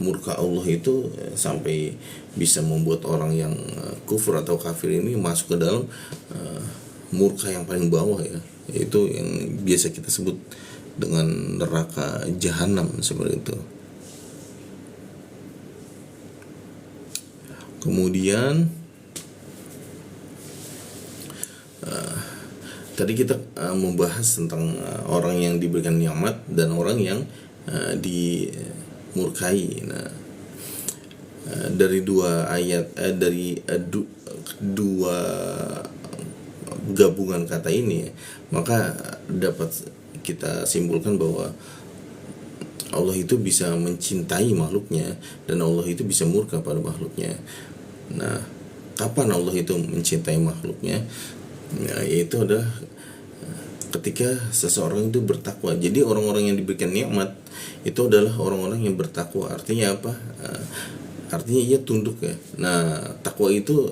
murka Allah itu sampai bisa membuat orang yang kufur atau kafir ini masuk ke dalam murka yang paling bawah ya, yaitu yang biasa kita sebut dengan neraka jahanam, seperti itu. Kemudian tadi kita membahas tentang orang yang diberikan nikmat dan orang yang dimurkai. Nah, dari dua ayat dua gabungan kata ini, maka dapat kita simpulkan bahwa Allah itu bisa mencintai makhluknya dan Allah itu bisa murka pada makhluknya. Nah, kapan Allah itu mencintai makhluknya? Nah, yaitu adalah ketika seseorang itu bertakwa. Jadi orang-orang yang diberikan nikmat itu adalah orang-orang yang bertakwa. Artinya apa? Artinya ia tunduk ya. Nah, takwa itu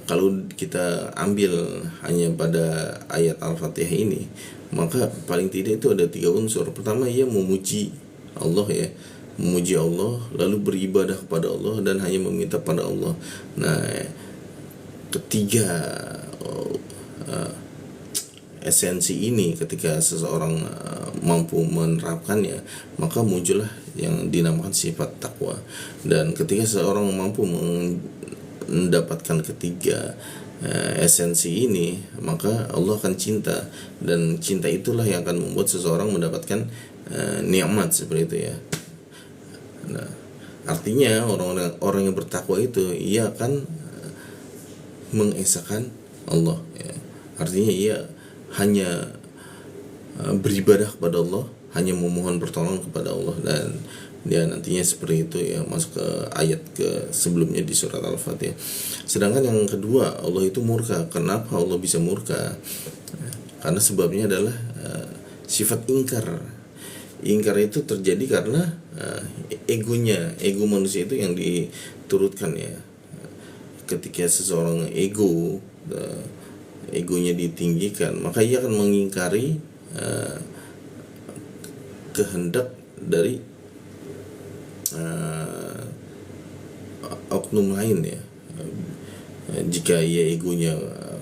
kalau kita ambil hanya pada ayat Al-Fatihah ini, maka paling tidak itu ada 3 unsur. Pertama, ia memuji Allah ya, memuji Allah, lalu beribadah kepada Allah dan hanya meminta pada Allah. Nah, ketiga esensi ini ketika seseorang mampu menerapkannya, maka muncullah yang dinamakan sifat takwa. Dan ketika seseorang mampu mendapatkan ketiga esensi ini, maka Allah akan cinta, dan cinta itulah yang akan membuat seseorang mendapatkan nikmat, seperti itu ya. Nah, artinya orang yang bertakwa itu ia akan mengesahkan Allah ya. Artinya ia hanya beribadah kepada Allah, hanya memohon pertolongan kepada Allah, dan dia nantinya seperti itu ya, masuk ke ayat ke sebelumnya di surat Al-Fatihah. Sedangkan yang kedua, Allah itu murka. Kenapa Allah bisa murka? Karena sebabnya adalah sifat ingkar. Ingkar itu terjadi karena ego manusia itu yang diturutkan ya. Ketika seseorang egonya ditinggikan, maka ia akan mengingkari kehendak dari oknum lain ya. Jika ia egonya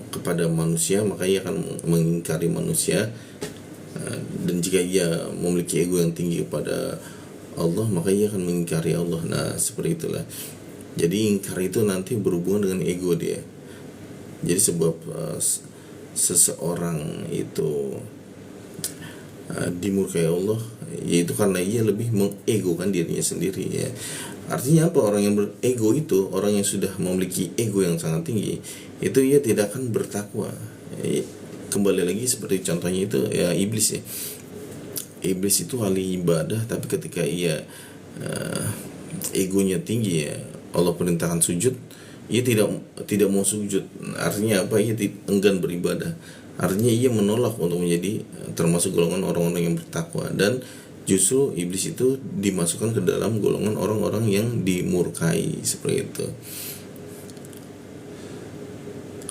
kepada manusia, maka ia akan mengingkari manusia, dan jika ia memiliki ego yang tinggi kepada Allah, maka ia akan mengingkari Allah. Nah, seperti itulah. Jadi ingkar itu nanti berhubungan dengan ego dia. Jadi sebab seseorang itu dimurkai Allah, yaitu karena ia lebih mengegokan dirinya sendiri ya. Artinya apa? Orang yang berego itu, orang yang sudah memiliki ego yang sangat tinggi, itu ia tidak akan bertakwa. Kembali lagi seperti contohnya itu ya, iblis ya. Iblis itu ahli ibadah, tapi ketika ia egonya tinggi ya, Allah perintahkan sujud, ia tidak mau sujud. Artinya apa? Ia enggan beribadah. Artinya ia menolak untuk menjadi termasuk golongan orang-orang yang bertakwa, dan justru iblis itu dimasukkan ke dalam golongan orang-orang yang dimurkai, seperti itu.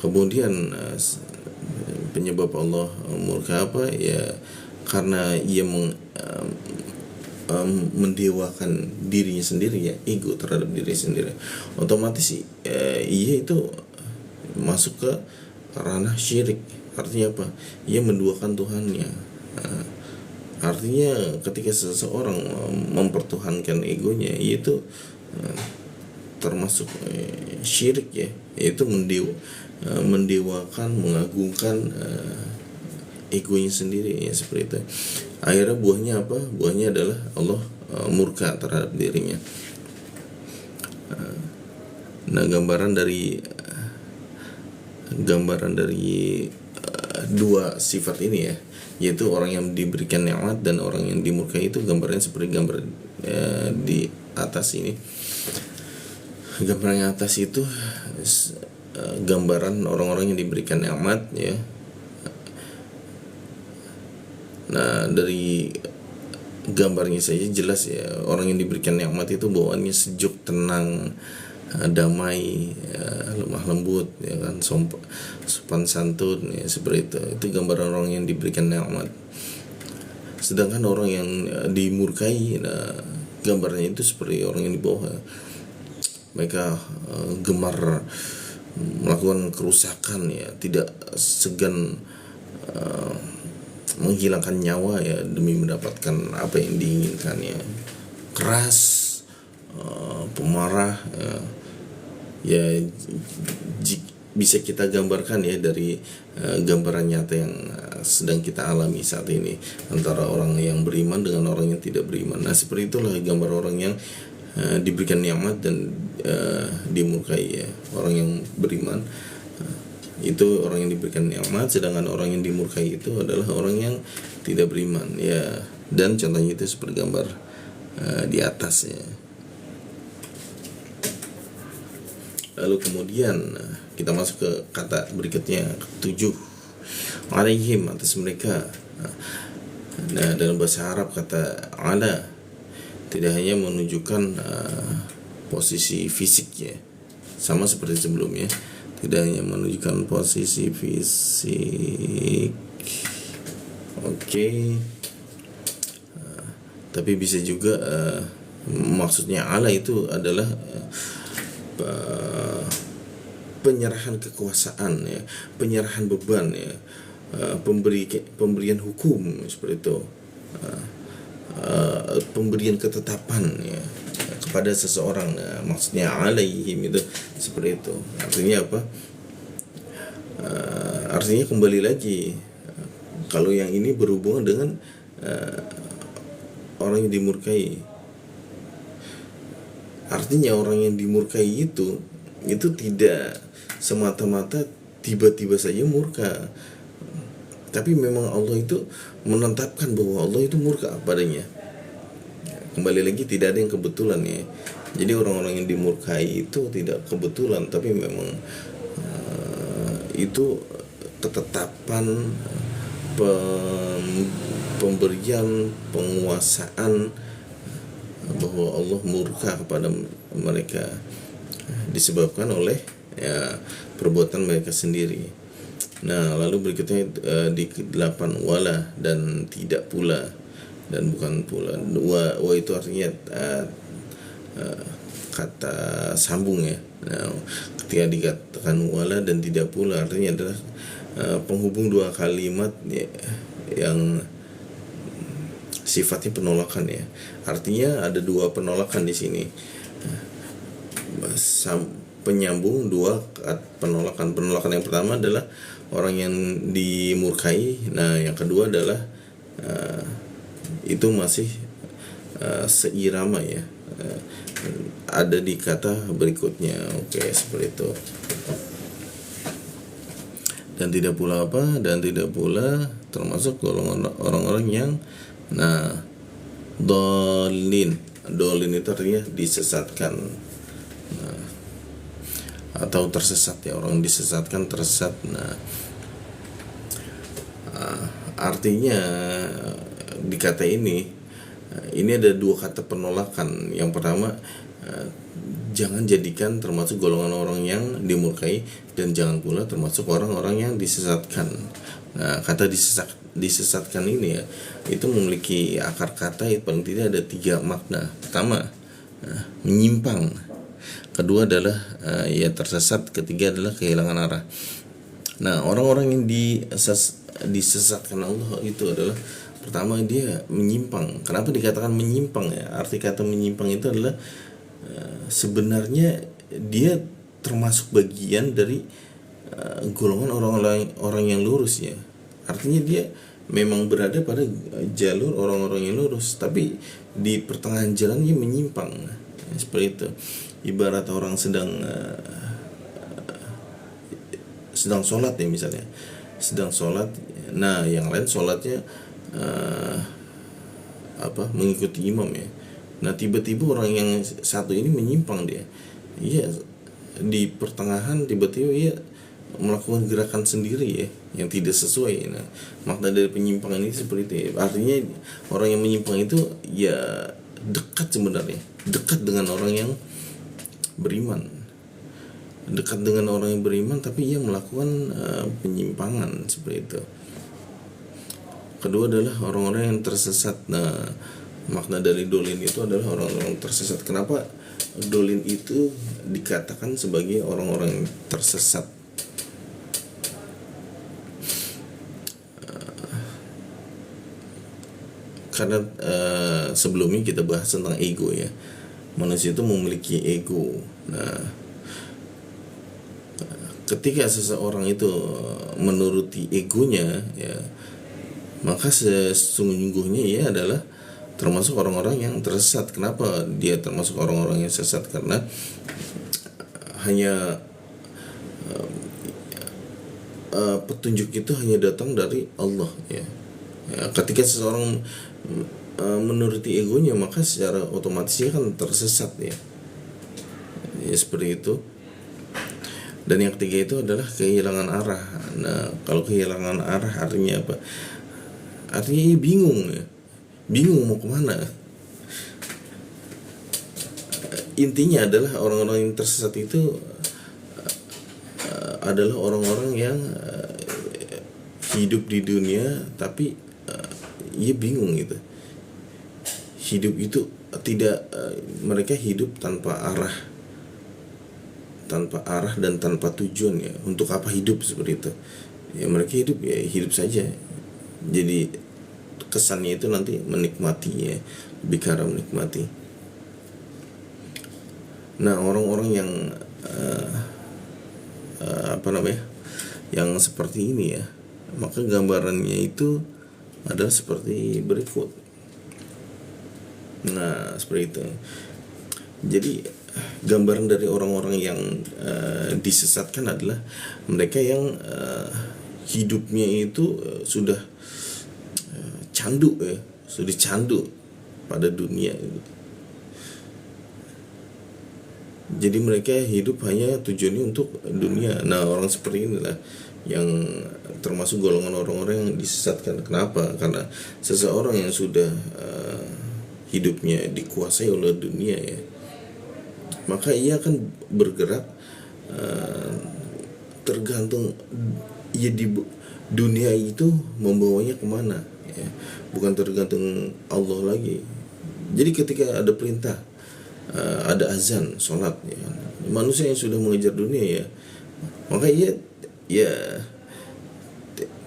Kemudian penyebab Allah murka apa ya? Karena ia mendewakan dirinya sendiri ya, ego terhadap diri sendiri. Otomatis ia itu masuk ke ranah syirik. Artinya apa? Ia menduakan Tuhannya. Artinya ketika seseorang mempertuhankan egonya, itu termasuk syirik ya, yaitu mendewakan, mengagungkan egonya sendiri ya, seperti itu. Akhirnya buahnya apa? Buahnya adalah Allah murka terhadap dirinya. Nah, gambaran dari dua sifat ini ya, yaitu orang yang diberikan nikmat dan orang yang dimurkai, itu gambarnya seperti gambar di atas ini. Gambar yang atas itu gambaran orang-orang yang diberikan nikmat ya. Nah, dari gambarnya saja jelas ya, orang yang diberikan nikmat itu bawaannya sejuk, tenang, damai, lemah lembut, ya kan, sopan santun, ya seperti itu gambaran orang yang diberikan nikmat. Sedangkan orang yang dimurkai, nah gambarnya itu seperti orang yang di bawah, mereka gemar melakukan kerusakan ya, tidak segan menghilangkan nyawa ya demi mendapatkan apa yang diinginkannya. Keras, pemarah ya, bisa kita gambarkan ya dari gambaran nyata yang sedang kita alami saat ini antara orang yang beriman dengan orang yang tidak beriman. Nah, seperti itulah gambar orang yang diberikan nikmat dan dimurkai ya. Orang yang beriman itu orang yang diberikan nikmat, sedangkan orang yang dimurkai itu adalah orang yang tidak beriman ya. Dan contohnya itu seperti gambar di atas ya. Lalu kemudian kita masuk ke kata berikutnya, 7, alaihim, atas mereka. Nah, dalam bahasa Arab kata ala tidak hanya menunjukkan posisi fisik ya, sama seperti sebelumnya, tidak hanya menunjukkan posisi fisik, tapi bisa juga maksudnya ala itu adalah penyerahan kekuasaan ya, penyerahan beban ya, pemberian hukum seperti itu, pemberian ketetapan ya kepada seseorang. Maksudnya alaihim itu seperti itu. Artinya apa? Artinya kembali lagi, kalau yang ini berhubungan dengan orang yang dimurkai. Artinya orang yang dimurkai itu tidak semata-mata tiba-tiba saja murka, tapi memang Allah itu menetapkan bahwa Allah itu murka padanya. Kembali lagi, tidak ada yang kebetulan ya. Jadi orang-orang yang dimurkai itu tidak kebetulan, tapi memang itu ketetapan pemberian penguasaan bahwa Allah murka kepada mereka disebabkan oleh ya perbuatan mereka sendiri. Nah, lalu berikutnya di 8, wala, dan tidak pula, dan bukan pula. Wa itu artinya kata sambung ya. Nah, ketika dikatakan wala dan tidak pula, artinya adalah penghubung dua kalimat ya, yang sifatnya penolakan ya. Artinya ada dua penolakan di sini. Penyambung dua penolakan. Penolakan yang pertama adalah orang yang dimurkai. Nah, yang kedua adalah itu masih seirama ya. Ada di kata berikutnya. Seperti itu. Dan tidak pula apa? Dan tidak pula termasuk golongan orang-orang yang dolin itu artinya disesatkan, atau tersesat ya, orang disesatkan, tersesat. Artinya di kata ini ada dua kata penolakan. Yang pertama, jangan jadikan termasuk golongan orang yang dimurkai, dan jangan pula termasuk orang-orang yang disesatkan. Nah, kata disesatkan ini ya, itu memiliki akar kata yang paling tidak ada 3 makna. Pertama, menyimpang. Kedua adalah ya tersesat. Ketiga adalah kehilangan arah. Nah, orang-orang yang disesatkan Allah itu adalah, pertama, dia menyimpang. Kenapa dikatakan menyimpang ya? Arti kata menyimpang itu adalah sebenarnya dia termasuk bagian dari golongan orang yang lurus ya. Artinya dia memang berada pada jalur orang-orang yang lurus, tapi di pertengahan jalan dia menyimpang. seperti itu. Ibarat orang sedang sholat ya, misalnya sedang sholat, nah yang lain sholatnya mengikuti imam ya. Nah tiba-tiba orang yang satu ini menyimpang, dia di pertengahan tiba-tiba melakukan gerakan sendiri ya yang tidak sesuai. Nah makna dari penyimpangan ini seperti itu ya. Artinya orang yang menyimpang itu ya dekat, sebenarnya dekat dengan orang yang beriman, tapi ia melakukan penyimpangan seperti itu. Kedua adalah orang-orang yang tersesat. Nah makna dari dolin itu adalah orang-orang tersesat. Kenapa dolin itu dikatakan sebagai orang-orang yang tersesat? Karena sebelumnya kita bahas tentang ego ya. Manusia itu memiliki ego. Nah ketika seseorang itu menuruti egonya ya, maka sesungguhnya ia adalah termasuk orang-orang yang tersesat. Kenapa dia termasuk orang-orang yang sesat? Karena hanya petunjuk itu hanya datang dari Allah ya. Ketika seseorang menuruti egonya, maka secara otomatis dia kan tersesat ya seperti itu. Dan yang ketiga itu adalah kehilangan arah. Nah kalau kehilangan arah artinya apa? Artinya ia bingung mau kemana. Intinya adalah orang-orang yang tersesat itu adalah orang-orang yang hidup di dunia tapi ia bingung gitu. Hidup itu tidak, mereka hidup tanpa arah dan tanpa tujuan ya. Untuk apa hidup seperti itu ya? Mereka hidup saja. Jadi kesannya itu nanti menikmati ya, lebih ke arah menikmati. Nah orang-orang yang yang seperti ini ya, maka gambarannya itu adalah seperti berikut. Nah seperti itu. Jadi gambaran dari orang-orang yang disesatkan adalah mereka yang hidupnya itu sudah candu pada dunia. Jadi mereka hidup hanya tujuannya untuk dunia. Nah orang seperti inilah yang termasuk golongan orang-orang yang disesatkan. Kenapa? Karena seseorang yang sudah hidupnya dikuasai oleh dunia ya, maka ia akan bergerak tergantung ya di dunia itu membawanya kemana ya, bukan tergantung Allah lagi. Jadi ketika ada perintah, ada azan, sholat ya, manusia yang sudah mengejar dunia ya, maka ia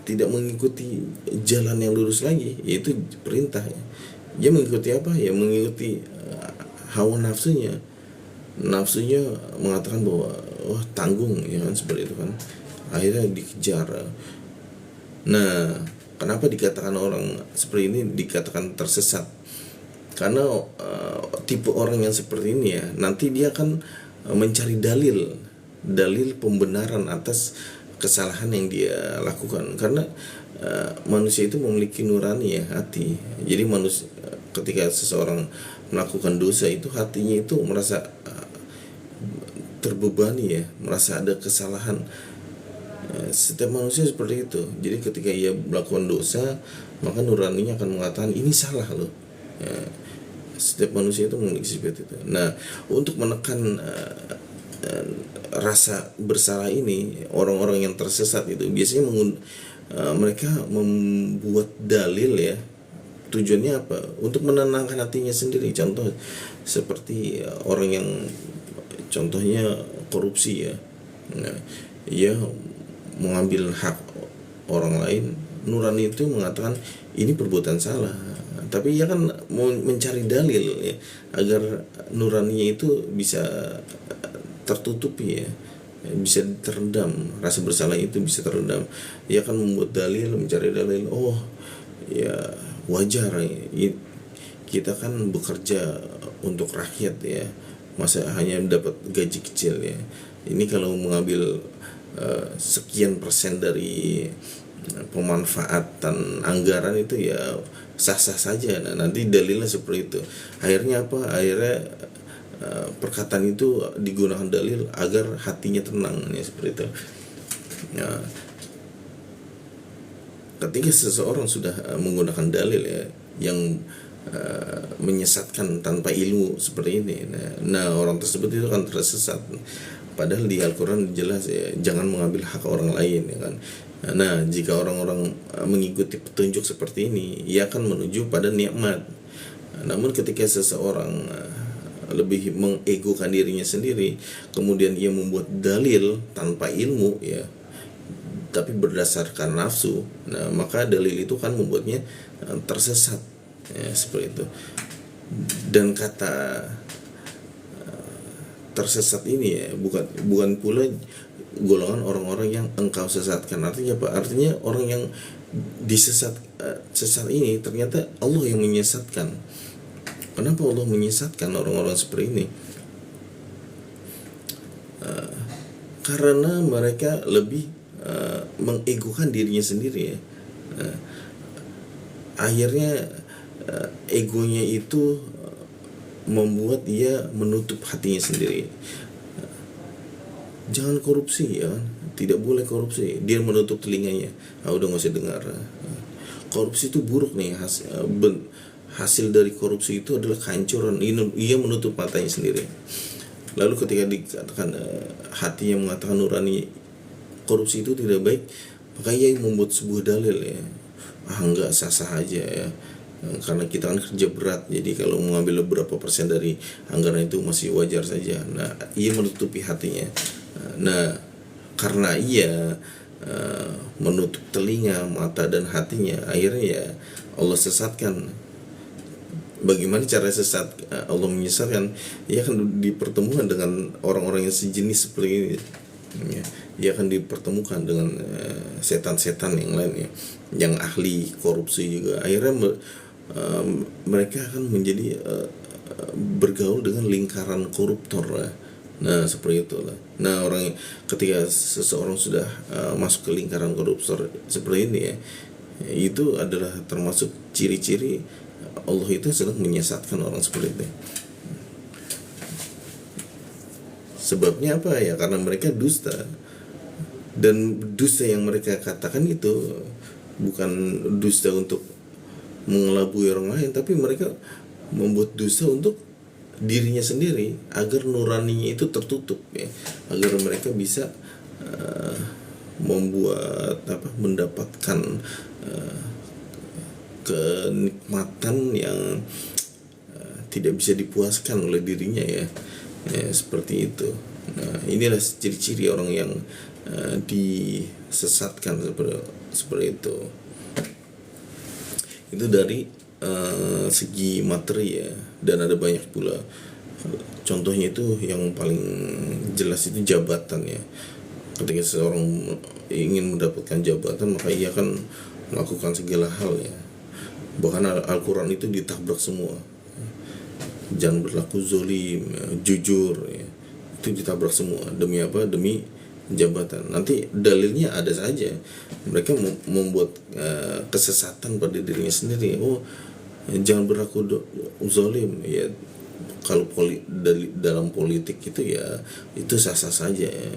tidak mengikuti jalan yang lurus lagi, yaitu perintah ya. Dia mengikuti apa ya? Mengikuti hawa nafsunya mengatakan bahwa tanggung ya kan, seperti itu kan, akhirnya dikejar. Nah kenapa dikatakan orang seperti ini dikatakan tersesat? Karena tipe orang yang seperti ini ya, nanti dia akan mencari dalil pembenaran atas kesalahan yang dia lakukan. Karena manusia itu memiliki nurani ya, hati. Jadi manusia ketika seseorang melakukan dosa itu, hatinya itu merasa terbebani ya, merasa ada kesalahan. Setiap manusia seperti itu. Jadi ketika ia melakukan dosa, maka nuraninya akan mengatakan ini salah loh ya. Setiap manusia itu memiliki seperti itu. Nah untuk menekan rasa bersalah ini, orang-orang yang tersesat itu biasanya mereka membuat dalil ya. Tujuannya apa? Untuk menenangkan hatinya sendiri. Contoh seperti orang yang contohnya korupsi ya. Nah, ia mengambil hak orang lain, nurani itu mengatakan ini perbuatan salah. Tapi ia kan mau mencari dalil ya, agar nuraninya itu bisa tertutupi ya, bisa terendam, rasa bersalah itu bisa terendam. Ia akan membuat dalil, mencari dalil. Oh ya wajar ya, kita kan bekerja untuk rakyat ya, masa hanya dapat gaji kecil ya. Ini kalau mengambil sekian persen dari pemanfaatan anggaran itu ya sah-sah saja. Nah, nanti dalilnya seperti itu. Akhirnya apa? Akhirnya perkataan itu digunakan dalil agar hatinya tenang ya, seperti itu. Nah, ketika seseorang sudah menggunakan dalil ya yang menyesatkan tanpa ilmu seperti ini, nah orang tersebut itu akan tersesat. Padahal di Al-Quran jelas ya, jangan mengambil hak orang lain ya kan. Nah, jika orang-orang mengikuti petunjuk seperti ini, ia akan menuju pada nikmat. Namun ketika seseorang lebih mengegokan dirinya sendiri, kemudian ia membuat dalil tanpa ilmu ya, tapi berdasarkan nafsu, nah maka dalil itu kan membuatnya tersesat ya, seperti itu. Dan kata tersesat ini ya bukan pula golongan orang-orang yang engkau sesatkan. Artinya apa? Artinya orang yang sesat ini ternyata Allah yang menyesatkan. Kenapa Allah menyesatkan orang-orang seperti ini? Karena mereka lebih mengegokan dirinya sendiri ya. Akhirnya egonya itu membuat dia menutup hatinya sendiri. Jangan korupsi ya, tidak boleh korupsi. Dia menutup telinganya. Udah nggak usah dengar. Korupsi itu buruk nih. Hasil dari korupsi itu adalah kehancuran. Ia menutup matanya sendiri. Lalu ketika dikatakan hatinya mengatakan nurani korupsi itu tidak baik, maka ia membuat sebuah dalil ya. Enggak, sah-sah aja ya. Karena kita kan kerja berat, jadi kalau mengambil beberapa persen dari anggaran itu masih wajar saja. Nah, ia menutupi hatinya. Nah, karena ia menutup telinga, mata dan hatinya, akhirnya ya Allah sesatkan. Bagaimana cara sesat Allah menyesatkan? Ia akan dipertemukan dengan orang-orang yang sejenis seperti ini ya. Ia akan dipertemukan dengan setan-setan yang lain ya, yang ahli korupsi juga. Akhirnya mereka akan menjadi bergaul dengan lingkaran koruptor ya. Nah, seperti itulah. Nah, ketika seseorang sudah masuk ke lingkaran koruptor seperti ini ya, itu adalah termasuk ciri-ciri Allah itu sedang menyesatkan orang seperti itu. Sebabnya apa ya? Karena mereka dusta. Dan dusta yang mereka katakan itu bukan dusta untuk mengelabui orang lain, tapi mereka membuat dusta untuk dirinya sendiri agar nuraninya itu tertutup ya, agar mereka bisa mendapatkan kenikmatan yang tidak bisa dipuaskan oleh dirinya ya, seperti itu. Nah, inilah ciri-ciri orang yang disesatkan seperti itu. Itu dari segi materi ya, dan ada banyak pula. Contohnya itu yang paling jelas itu jabatan ya. Ketika seseorang ingin mendapatkan jabatan, maka ia akan melakukan segala hal ya. Bahkan Al-Quran itu ditabrak semua. Jangan berlaku zolim ya, jujur ya. Itu ditabrak semua. Demi apa? Demi jabatan. Nanti dalilnya ada saja. Mereka membuat kesesatan pada dirinya sendiri. Jangan berlaku zolim ya. Kalau dalam politik itu ya itu sah-sah saja ya.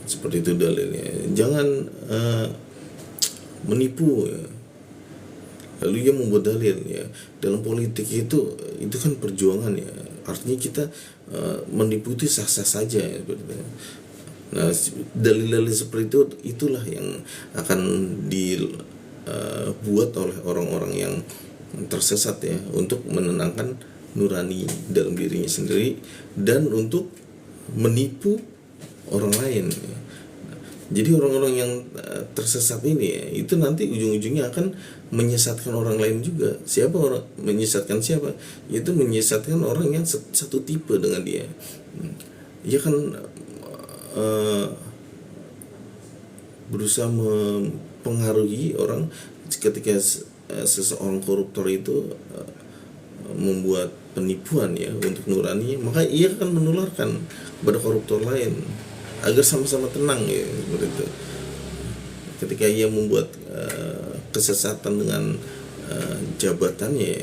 Seperti itu dalilnya. Jangan menipu ya. Lalu ia membuat dalil ya, dalam politik itu kan perjuangan ya. Artinya kita menipu itu sah-sah saja ya. Nah, dalil-dalil seperti itu itulah yang akan dibuat oleh orang-orang yang tersesat ya, untuk menenangkan nurani dalam dirinya sendiri dan untuk menipu orang lain ya. Jadi orang-orang yang tersesat ini ya, itu nanti ujung-ujungnya akan menyesatkan orang lain juga. Siapa orang menyesatkan siapa? Itu menyesatkan orang yang satu tipe dengan dia. Dia kan berusaha mempengaruhi orang. Ketika seseorang koruptor itu membuat penipuan ya untuk nurani, maka ia akan menularkan kepada koruptor lain agar sama-sama tenang ya, seperti itu. Ketika ia membuat kesesatan dengan jabatannya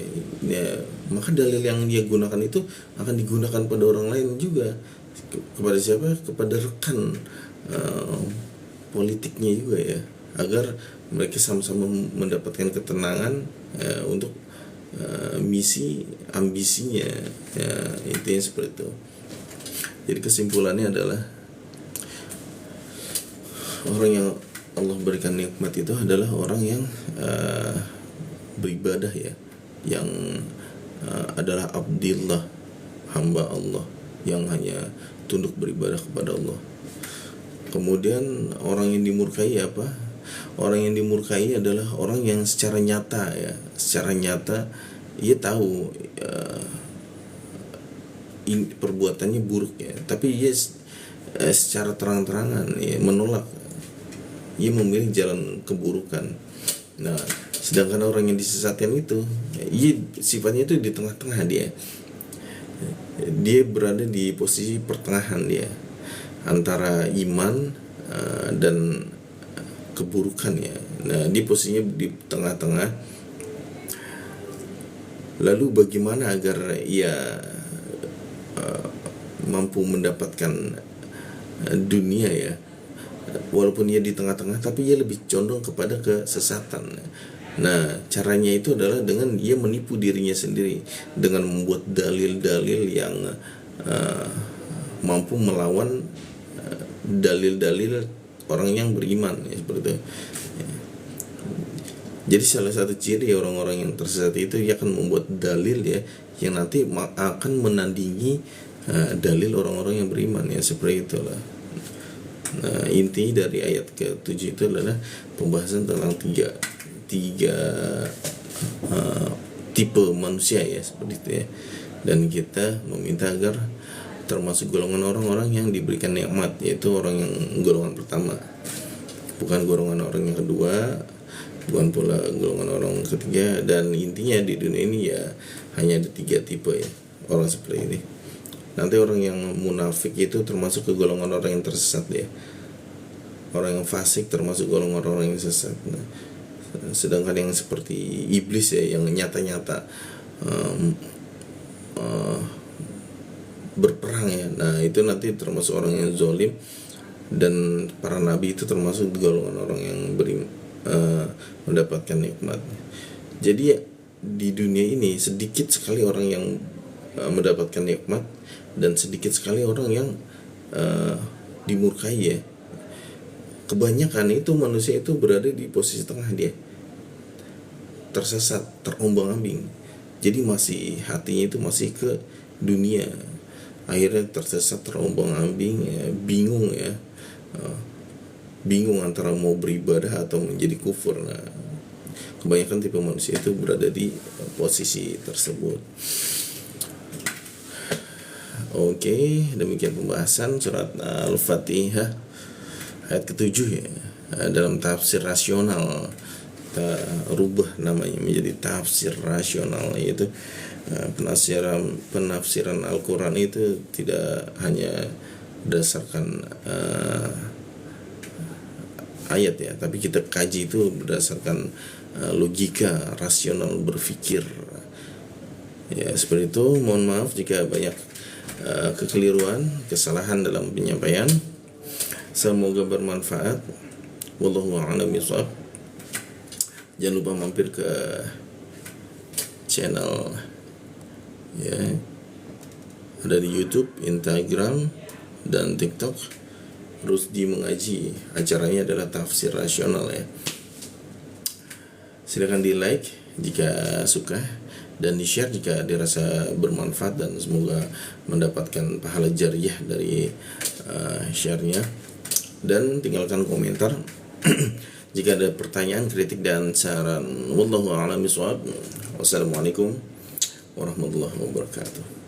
ya, maka dalil yang dia gunakan itu akan digunakan pada orang lain juga. Kepada siapa? Kepada rekan politiknya juga ya, agar mereka sama-sama mendapatkan ketenangan untuk misi ambisinya ya, intinya seperti itu. Jadi kesimpulannya adalah orang yang Allah berikan nikmat itu adalah orang yang beribadah ya, yang adalah abdillah, hamba Allah yang hanya tunduk beribadah kepada Allah. Kemudian orang yang dimurkai apa? Orang yang dimurkai adalah orang yang secara nyata ya, secara nyata ia tahu perbuatannya buruk ya, tapi ia secara terang-terangan ya, menolak, ia memilih jalan keburukan. Nah, sedangkan orang yang disesatkan itu, ia sifatnya itu di tengah-tengah dia berada di posisi pertengahan dia antara iman dan keburukan ya. Nah, di posisinya di tengah-tengah. Lalu bagaimana agar ia mampu mendapatkan dunia ya, walaupun ia di tengah-tengah tapi ia lebih condong kepada kesesatan. Nah, caranya itu adalah dengan ia menipu dirinya sendiri dengan membuat dalil-dalil yang mampu melawan dalil-dalil orang yang beriman ya, seperti itu. Jadi salah satu ciri orang-orang yang tersesat itu ia akan membuat dalil ya yang nanti akan menandingi dalil orang-orang yang beriman ya, seperti itulah. Nah, inti dari ayat ke-7 itu adalah pembahasan tentang tiga tipe manusia ya, seperti itu ya. Dan kita meminta agar termasuk golongan orang-orang yang diberikan nikmat, yaitu orang yang golongan pertama, bukan golongan orang yang kedua, bukan pula golongan orang ketiga. Dan intinya di dunia ini ya hanya ada 3 tipe ya orang seperti ini. Nanti orang yang munafik itu termasuk ke golongan orang yang tersesat ya. Orang yang fasik termasuk golongan orang yang sesat. Nah, sedangkan yang seperti iblis ya, yang nyata-nyata berperang ya, nah itu nanti termasuk orang yang zalim. Dan para nabi itu termasuk golongan orang yang mendapatkan nikmat. Jadi ya, di dunia ini sedikit sekali orang yang mendapatkan nikmat dan sedikit sekali orang yang dimurkai ya. Kebanyakan itu manusia itu berada di posisi tengah dia, tersesat, terombang-ambing. Jadi masih hatinya itu masih ke dunia, akhirnya tersesat, terombang-ambing ya, bingung ya, bingung antara mau beribadah atau menjadi kufur. Nah, kebanyakan tipe manusia itu berada di posisi tersebut. Oke, demikian pembahasan surat Al-Fatihah ayat ke-7 ya. Dalam tafsir rasional kita rubah namanya menjadi tafsir rasional, yaitu penafsiran Al-Quran itu tidak hanya berdasarkan ayat ya, tapi kita kaji itu berdasarkan logika rasional berpikir ya, seperti itu. Mohon maaf jika banyak kekeliruan, kesalahan dalam penyampaian. Semoga bermanfaat. Wallahu a'lam bishawab. Jangan lupa mampir ke channel ya, ada di YouTube, Instagram, dan TikTok. Rusdi Mengaji, acaranya adalah tafsir rasional ya. Silakan di like jika suka dan di share jika dirasa bermanfaat, dan semoga mendapatkan pahala jariyah dari share-nya. Dan tinggalkan komentar jika ada pertanyaan, kritik, dan saran. Wallahu a'lam bishawab. Wassalamualaikum warahmatullahi wabarakatuh.